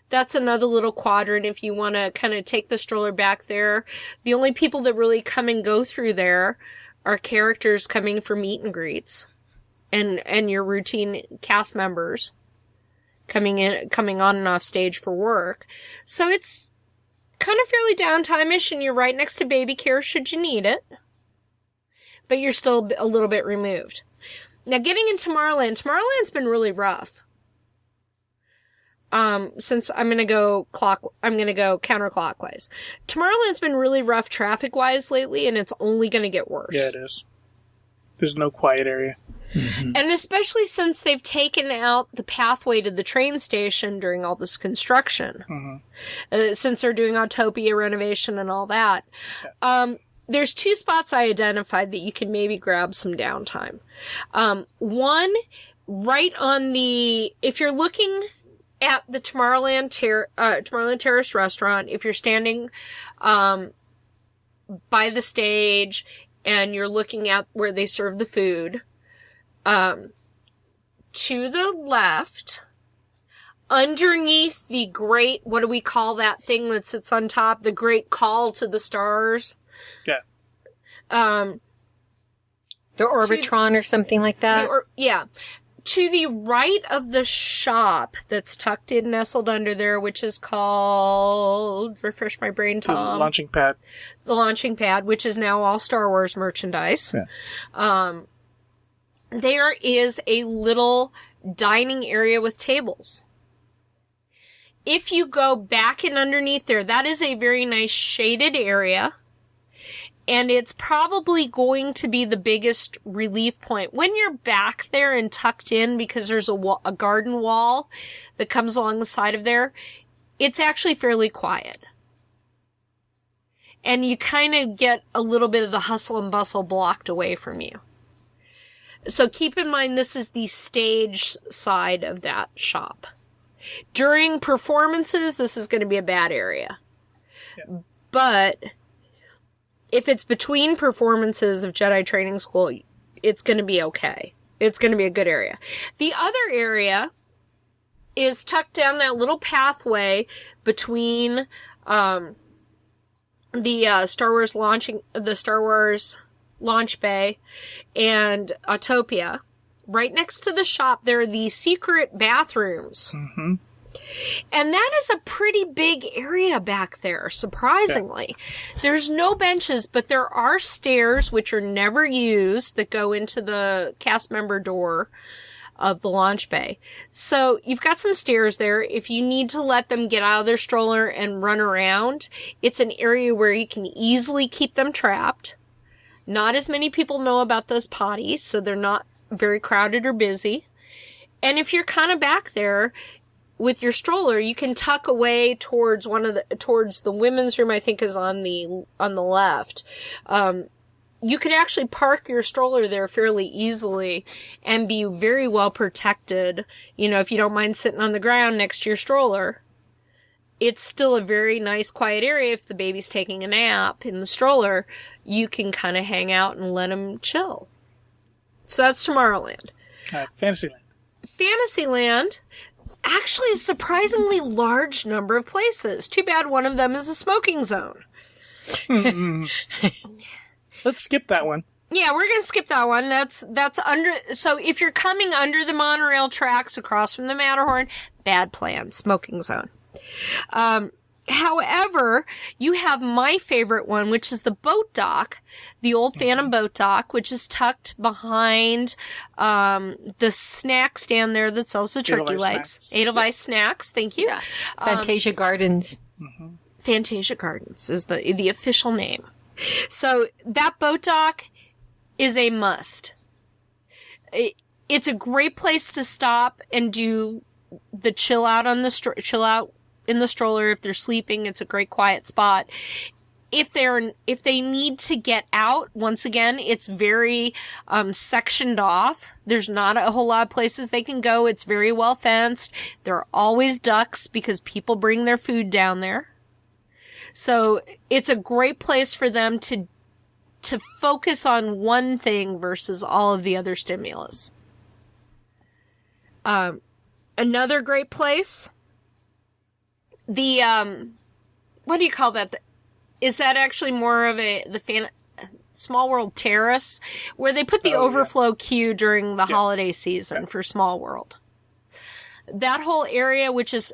That's another little quadrant if you want to kind of take the stroller back there. The only people that really come and go through there are characters coming for meet and greets and your routine cast members coming on and off stage for work. So it's kind of fairly downtime-ish, and you're right next to baby care should you need it. But you're still a little bit removed. Now, getting into Tomorrowland's been really rough. Since I'm gonna go counterclockwise. Tomorrowland's been really rough traffic-wise lately, and it's only gonna get worse. Yeah, it is. There's no quiet area. Mm-hmm. And especially since they've taken out the pathway to the train station during all this construction. Mm-hmm. Since they're doing Autopia renovation and all that. Yeah. there's two spots I identified that you can maybe grab some downtime. One, right on if you're looking at the Tomorrowland Terrace restaurant, if you're standing by the stage and you're looking at where they serve the food, to the left, underneath the great, what do we call that thing that sits on top? The great call to the stars. Yeah. The Orbitron or something like that. Yeah. To the right of the shop that's tucked in, nestled under there, which is called, refresh my brain, Tom. The launching pad. The launching pad, which is now all Star Wars merchandise. Yeah. There is a little dining area with tables. If you go back and underneath there, that is a very nice shaded area. And it's probably going to be the biggest relief point. When you're back there and tucked in, because there's a garden wall that comes along the side of there, it's actually fairly quiet. And you kind of get a little bit of the hustle and bustle blocked away from you. So keep in mind, this is the stage side of that shop. During performances, this is going to be a bad area. Yeah. But if it's between performances of Jedi Training School, it's going to be okay. It's going to be a good area. The other area is tucked down that little pathway between the Star Wars launch bay and Autopia. Right next to the shop, there are the secret bathrooms. Mm-hmm. And that is a pretty big area back there, surprisingly. Yeah. There's no benches, but there are stairs, which are never used, that go into the cast member door of the launch bay. So you've got some stairs there. If you need to let them get out of their stroller and run around, it's an area where you can easily keep them trapped. Not as many people know about those potties, so they're not very crowded or busy. And if you're kind of back there with your stroller, you can tuck away towards towards the women's room, I think is on the left. You could actually park your stroller there fairly easily and be very well protected. You know, if you don't mind sitting on the ground next to your stroller. It's still a very nice, quiet area. If the baby's taking a nap in the stroller, you can kind of hang out and let them chill. So that's Tomorrowland. Fantasyland. Fantasyland, actually a surprisingly large number of places. Too bad one of them is a smoking zone. Let's skip that one. Yeah, we're going to skip that one. That's under, so if you're coming under the monorail tracks across from the Matterhorn, bad plan, smoking zone. However, you have my favorite one, which is the boat dock, the old Phantom boat dock, which is tucked behind the snack stand there that sells the turkey legs. Edelweiss Snacks, thank you. Yeah. Fantasia Gardens. Mm-hmm. Fantasia Gardens is the official name. So that boat dock is a must. It's a great place to stop and do the chill out in the stroller. If they're sleeping, it's a great quiet spot. If they need to get out, once again, it's very sectioned off. There's not a whole lot of places they can go. It's very well fenced. There are always ducks because people bring their food down there. So it's a great place for them to focus on one thing versus all of the other stimulus. Another great place, the what do you call that? Is that actually more of the Small World Terrace, where they put the overflow queue during the holiday season for Small World? That whole area, which is,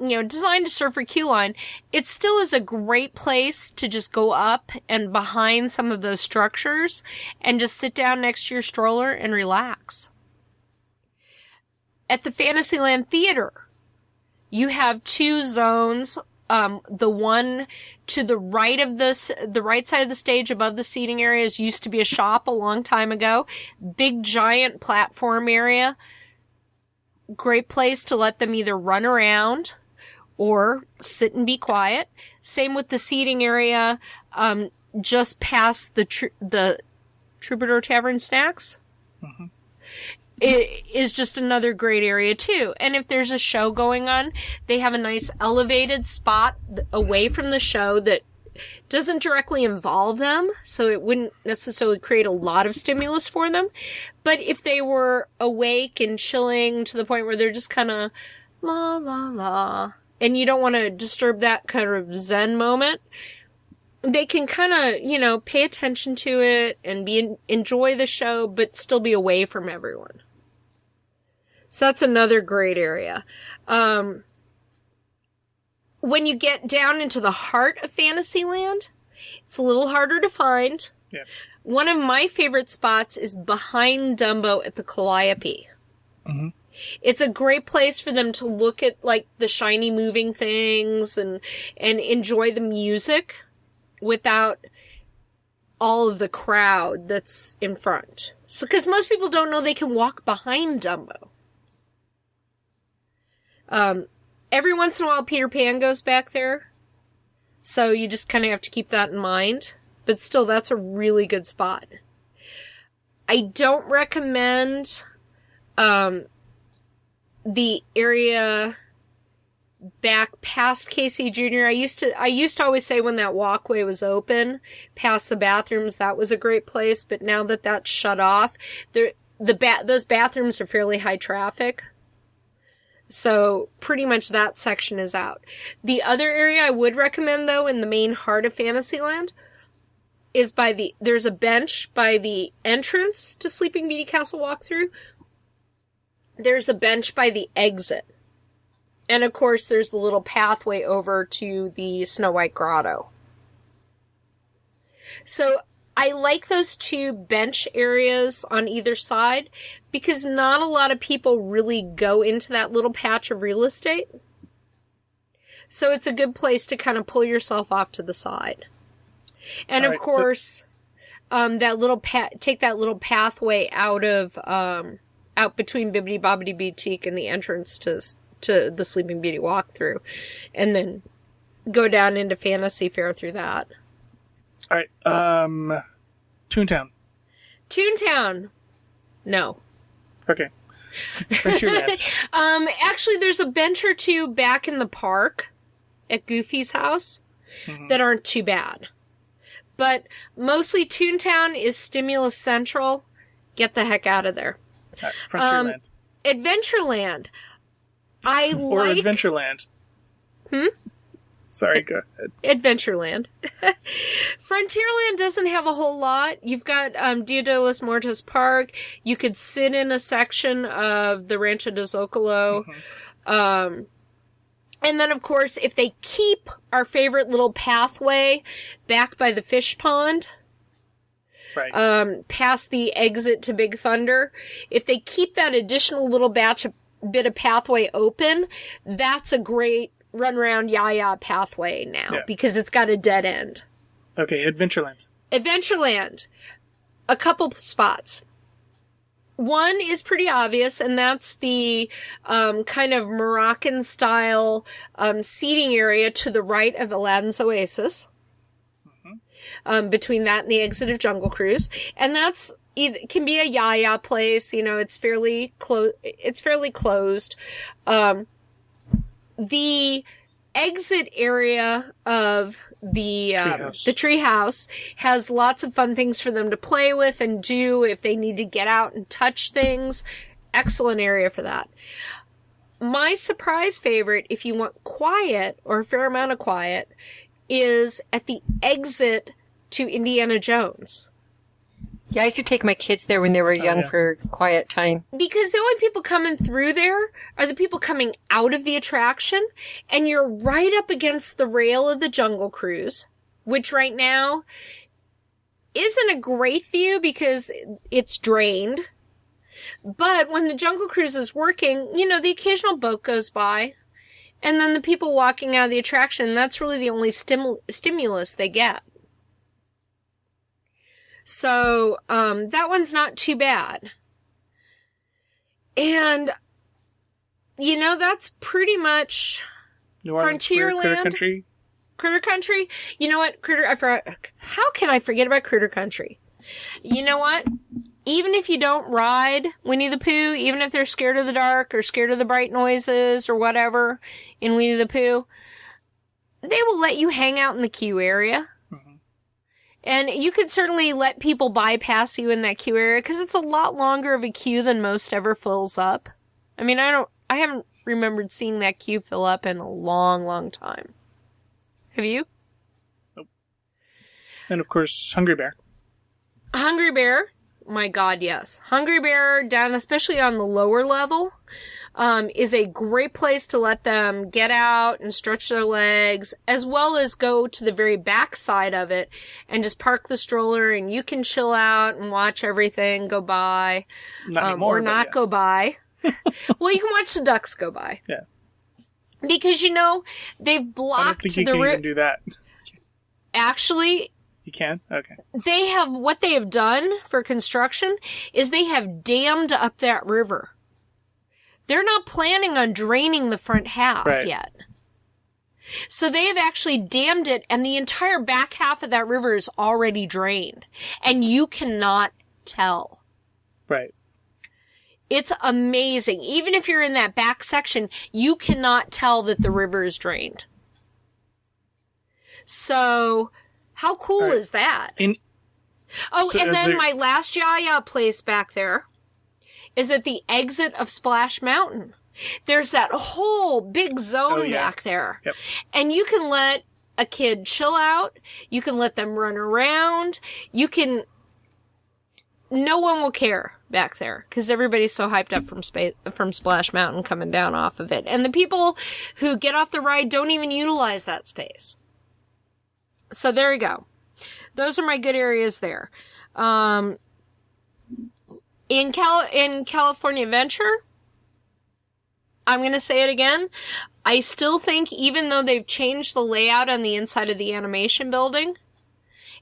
designed to serve for queue line, it still is a great place to just go up and behind some of those structures and just sit down next to your stroller and relax. At the Fantasyland Theater, you have two zones. The one to the right of the right side of the stage above the seating areas used to be a shop a long time ago. Big giant platform area. Great place to let them either run around or sit and be quiet. Same with the seating area. just past the Troubadour Tavern Snacks. Mm-hmm. It is just another great area too. And if there's a show going on, they have a nice elevated spot away from the show that doesn't directly involve them, so it wouldn't necessarily create a lot of stimulus for them. But if they were awake and chilling to the point where they're just kind of la la la, and you don't want to disturb that kind of zen moment, they can kind of, pay attention to it and enjoy the show, but still be away from everyone. So that's another great area. When you get down into the heart of Fantasyland, it's a little harder to find. Yeah. One of my favorite spots is behind Dumbo at the Calliope. Mm-hmm. It's a great place for them to look at, like, the shiny moving things and enjoy the music without all of the crowd that's in front. So, because most people don't know they can walk behind Dumbo. Every once in a while, Peter Pan goes back there. So you just kind of have to keep that in mind. But still, that's a really good spot. I don't recommend, the area back past Casey Jr. I used to always say when that walkway was open, past the bathrooms, that was a great place. But now that that's shut off, those bathrooms are fairly high traffic. So pretty much that section is out. The other area I would recommend, though, in the main heart of Fantasyland, is there's a bench by the entrance to Sleeping Beauty Castle walkthrough. There's a bench by the exit. And of course, there's the little pathway over to the Snow White Grotto. So I like those two bench areas on either side because not a lot of people really go into that little patch of real estate. So it's a good place to kind of pull yourself off to the side. And of course, take that little pathway out between Bibbidi Bobbidi Boutique and the entrance to the Sleeping Beauty walkthrough, and then go down into Fantasy Fair through that. All right, Toontown. Toontown. No. Okay. Adventureland. Actually, there's a bench or two back in the park at Goofy's house that aren't too bad. But mostly Toontown is stimulus central. Get the heck out of there. Frontierland. Adventureland. Or Adventureland. Sorry, go ahead. Adventureland. Frontierland doesn't have a whole lot. You've got Dia de los Muertos Park. You could sit in a section of the Rancho de Zocalo. And then, of course, if they keep our favorite little pathway back by the fish pond, right, past the exit to Big Thunder, if they keep that additional little bit of pathway open, that's a great run-around yaya pathway now, because it's got a dead end. Okay, Adventureland. Adventureland. A couple spots. One is pretty obvious, and that's the kind of Moroccan-style seating area to the right of Aladdin's Oasis. Between that and the exit of Jungle Cruise. And it can be a yaya place, it's fairly closed. The exit area of the treehouse has lots of fun things for them to play with and do if they need to get out and touch things. Excellent area for that. My surprise favorite, if you want quiet or a fair amount of quiet, is at the exit to Indiana Jones. Yeah, I used to take my kids there when they were young for quiet time. Because the only people coming through there are the people coming out of the attraction, and you're right up against the rail of the Jungle Cruise, which right now isn't a great view because it's drained. But when the Jungle Cruise is working, the occasional boat goes by, and then the people walking out of the attraction, that's really the only stimulus they get. So, that one's not too bad. And, that's pretty much New Orleans, Frontierland. Critter Country. Critter Country, you know what? How can I forget about Critter Country? You know what? Even if you don't ride Winnie the Pooh, even if they're scared of the dark or scared of the bright noises or whatever in Winnie the Pooh, they will let you hang out in the queue area. Mm-hmm. And you could certainly let people bypass you in that queue area because it's a lot longer of a queue than most ever fills up. I mean, I haven't remembered seeing that queue fill up in a long, long time. Have you? Nope. And of course, Hungry Bear. Hungry Bear. My God, yes. Hungry Bear, down especially on the lower level, is a great place to let them get out and stretch their legs, as well as go to the very back side of it and just park the stroller and you can chill out and watch everything go by. Not anymore, or not go by. Well, you can watch the ducks go by. Yeah. Because, they've blocked I don't think you can even do that. Actually... You can? Okay. What they have done for construction is they have dammed up that river. They're not planning on draining the front half yet. So they have actually dammed it, and the entire back half of that river is already drained. And you cannot tell. Right. It's amazing. Even if you're in that back section, you cannot tell that the river is drained. So... How cool is that? And then my last Yaya place back there is at the exit of Splash Mountain. There's that whole big zone back there. Yep. And you can let a kid chill out. You can let them run around. No one will care back there because everybody's so hyped up from Splash Mountain coming down off of it. And the people who get off the ride don't even utilize that space. So there you go. Those are my good areas there. In California Adventure, I'm going to say it again. I still think even though they've changed the layout on the inside of the animation building,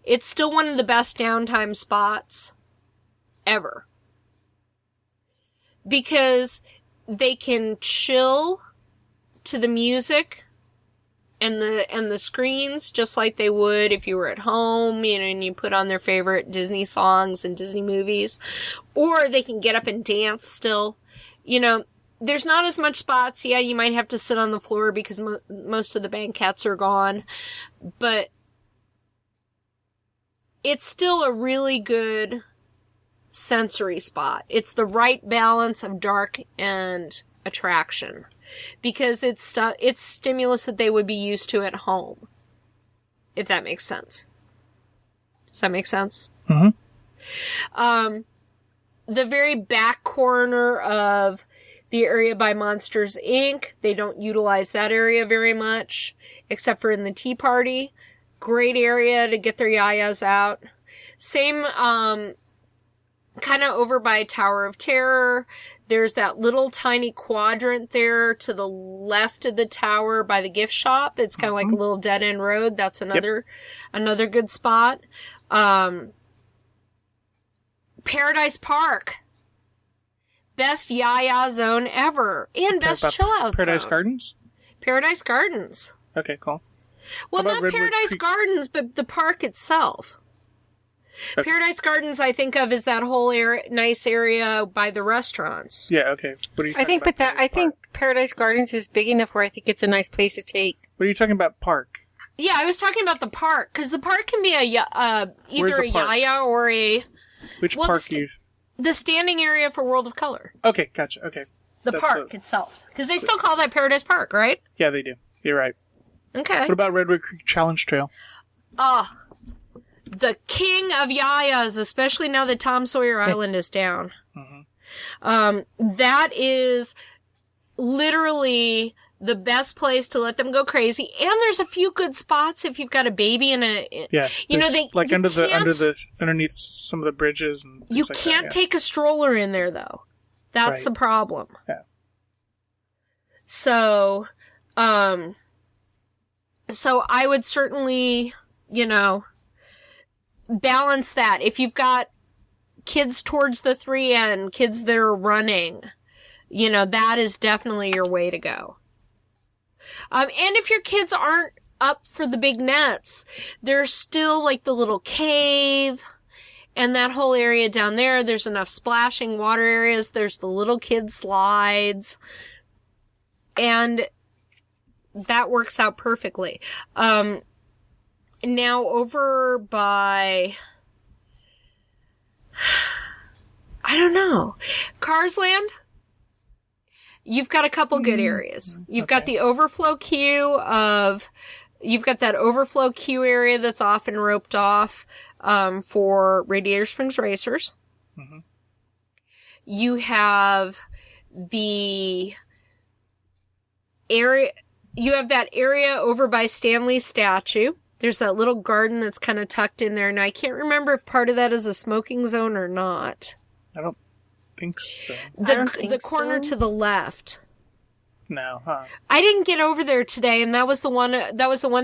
it's still one of the best downtime spots ever. Because they can chill to the music and the screens just like they would if you were at home, and you put on their favorite Disney songs and Disney movies. Or they can get up and dance still. There's not as much spots. Yeah, you might have to sit on the floor because most of the banquettes are gone. But it's still a really good sensory spot. It's the right balance of dark and attraction. Because it's stimulus that they would be used to at home. If that makes sense. Does that make sense? Mm-hmm. The very back corner of the area by Monsters, Inc., they don't utilize that area very much, except for in the tea party. Great area to get their yayas out. Same, kind of over by Tower of Terror. There's that little tiny quadrant there to the left of the tower by the gift shop. It's kind of like a little dead-end road. That's another good spot. Paradise Park. Best Yaya zone ever. And best chill-out zone. Paradise Gardens? Paradise Gardens. Okay, cool. Well, not Paradise Gardens, but the park itself. Okay. Paradise Gardens, I think of as that whole nice area by the restaurants. Yeah, okay. What are you talking about? I think Paradise Gardens is big enough where I think it's a nice place to take. What are you talking about, park? Yeah, I was talking about the park, because the park can be either a Yaya or a... Which park do you... The standing area for World of Color. Okay, gotcha, okay. The park itself. Because they still call that Paradise Park, right? Yeah, they do. You're right. Okay. What about Redwood Creek Challenge Trail? The king of Yayas, especially now that Tom Sawyer Island is down. Mm-hmm. That is literally the best place to let them go crazy. And there's a few good spots if you've got a baby and underneath some of the bridges and things you like can't that, take a stroller in there though. That's the problem. Yeah. So I would certainly, balance that. If you've got kids towards the 3N, kids that are running, that is definitely your way to go. And if your kids aren't up for the big nets, there's still like the little cave and that whole area down there. There's enough splashing water areas. There's the little kid slides. And that works out perfectly. Now over by, I don't know, Cars Land, you've got a couple good areas. You've got the overflow queue you've got that overflow queue area that's often roped off for Radiator Springs racers. Mm-hmm. You have the area, you have that area over by Stanley's statue. There's that little garden that's kind of tucked in there. Now, I can't remember if part of that is a smoking zone or not. I don't think so. The corner to the left. No, huh? I didn't get over there today, and that was the one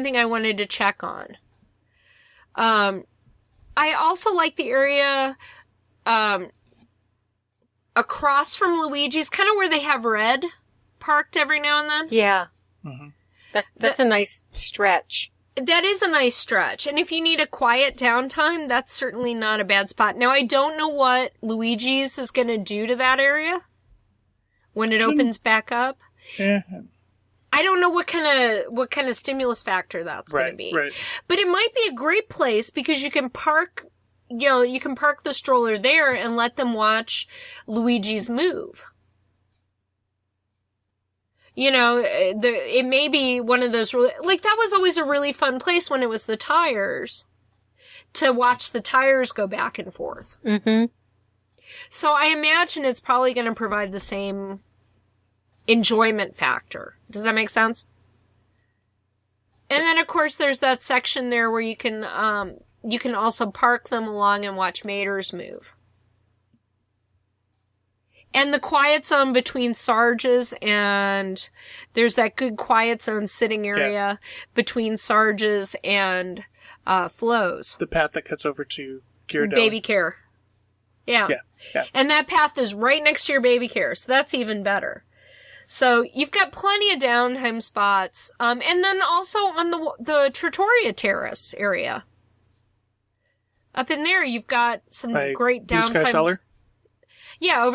thing I wanted to check on. I also like the area across from Luigi's, kind of where they have Red parked every now and then. Yeah. Mm-hmm. That's a nice stretch. That is a nice stretch. And if you need a quiet downtime, that's certainly not a bad spot. Now, I don't know what Luigi's is going to do to that area when it opens back up. Yeah. I don't know what kind of stimulus factor that's going to be. Right. But it might be a great place because you can park the stroller there and let them watch Luigi's move. It may be one of those, like, that was always a really fun place when it was the tires, to watch the tires go back and forth. Mm-hmm. So I imagine it's probably going to provide the same enjoyment factor. Does that make sense? And then, of course, there's that section there where you can also park them along and watch maters move. And the quiet zone between Sarge's and there's that good quiet zone sitting area between Sarge's and Flo's. The path that cuts over to Ghirardelli. Baby Care. Yeah. Yeah. And that path is right next to your Baby Care, so that's even better. So you've got plenty of downtime spots. And then also on the Trattoria Terrace area. Up in there, you've got some great downtime. Blue Sky Cellar? Yeah,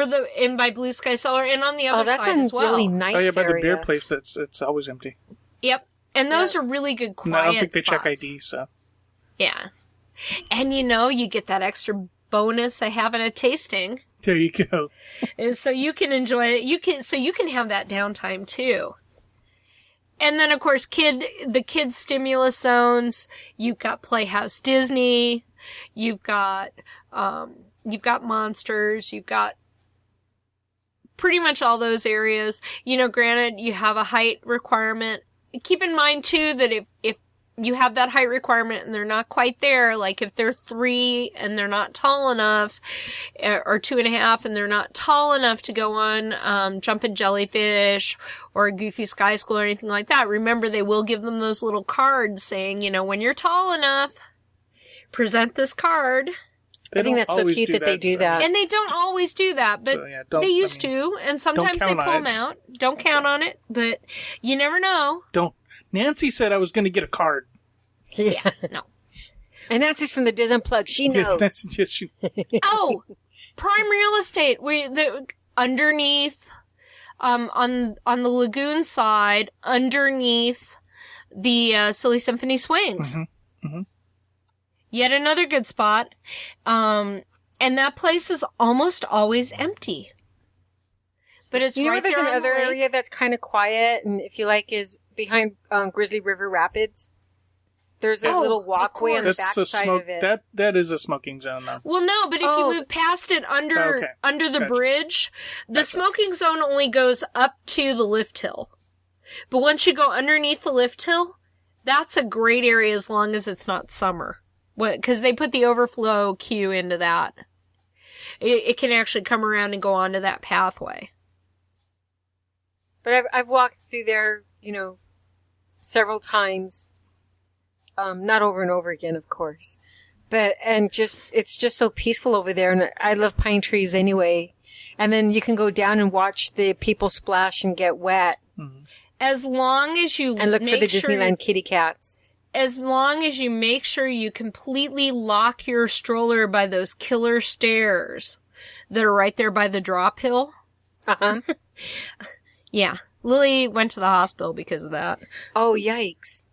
by Blue Sky Cellar and on the other side as well. Oh, that's a really nice area. By the beer place it's always empty. Yep. And those are really good quiet spots. I don't think they check ID, so. Yeah. And you get that extra bonus of having a tasting. There you go. So you can enjoy it. You can have that downtime too. And then of course the kids stimulus zones, you've got Playhouse Disney, you've got Monsters, you've got pretty much all those areas. Granted, you have a height requirement. Keep in mind, too, that if you have that height requirement and they're not quite there, like if they're 3 and they're not tall enough, or 2.5 and they're not tall enough to go on Jumpin' Jellyfish or Goofy Sky School or anything like that, remember they will give them those little cards saying, when you're tall enough, present this card. I think that's so cute that they do that. And they don't always do that, but they used to, and sometimes they pull them out. Don't count on it, but you never know. Nancy said I was going to get a card. Yeah, no. And Nancy's from the Disney Plug. She knows. Oh, prime real estate. Underneath, on the lagoon side, underneath the Silly Symphony swings. Mm-hmm. Mm-hmm. Yet another good spot. And that place is almost always empty. But it's right there. There's another area that's kind of quiet, and if you like, is behind Grizzly River Rapids. There's a little walkway on the backside of it. That is a smoking zone, though. Well, no, but if you move past it under the bridge, the smoking zone only goes up to the lift hill. But once you go underneath the lift hill, that's a great area as long as it's not summer. Because they put the overflow queue into that. It can actually come around and go onto that pathway. But I've walked through there, several times. Not over and over again, of course. But, it's just so peaceful over there. And I love pine trees anyway. And then you can go down and watch the people splash and get wet. Mm-hmm. As long as you and look for the Disneyland kitty cats. As long as you make sure you completely lock your stroller by those killer stairs that are right there by the drop hill. Uh-huh. Yeah. Lily went to the hospital because of that. Oh, yikes.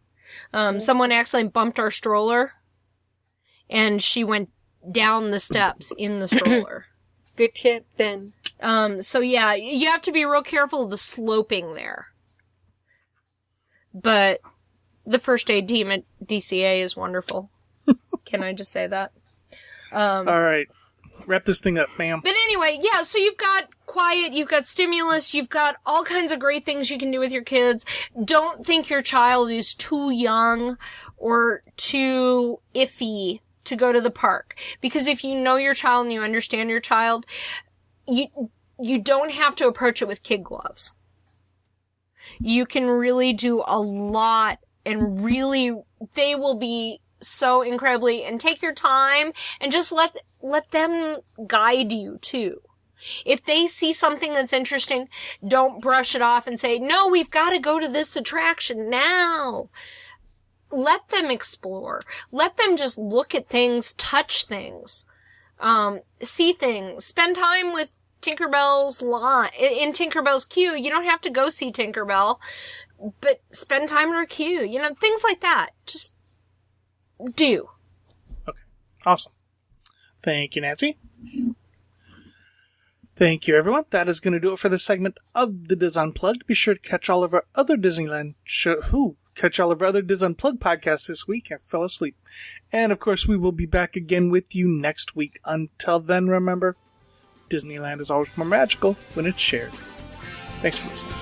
Someone accidentally bumped our stroller, and she went down the steps in the stroller. Good tip, then. So yeah, you have to be real careful of the sloping there. But the first aid team at DCA is wonderful. Can I just say that? All right. Wrap this thing up, ma'am. But anyway, yeah, so you've got quiet, you've got stimulus, you've got all kinds of great things you can do with your kids. Don't think your child is too young or too iffy to go to the park. Because if you know your child and you understand your child, you don't have to approach it with kid gloves. You can really do a lot, and really, they will be so incredibly, and take your time and just let them guide you too. If they see something that's interesting, don't brush it off and say, no, we've got to go to this attraction now. Let them explore. Let them just look at things, touch things, see things, spend time with Tinkerbell's line. In Tinkerbell's queue, you don't have to go see Tinkerbell, but spend time in her queue. You know, things like that. Just do. Okay. Awesome. Thank you, Nancy. Thank you, everyone. That is going to do it for this segment of the Diz Unplugged. Be sure to catch all of our other Disneyland catch all of our other Diz Unplugged podcasts this week. I fell asleep. And, of course, we will be back again with you next week. Until then, remember, Disneyland is always more magical when it's shared. Thanks for listening.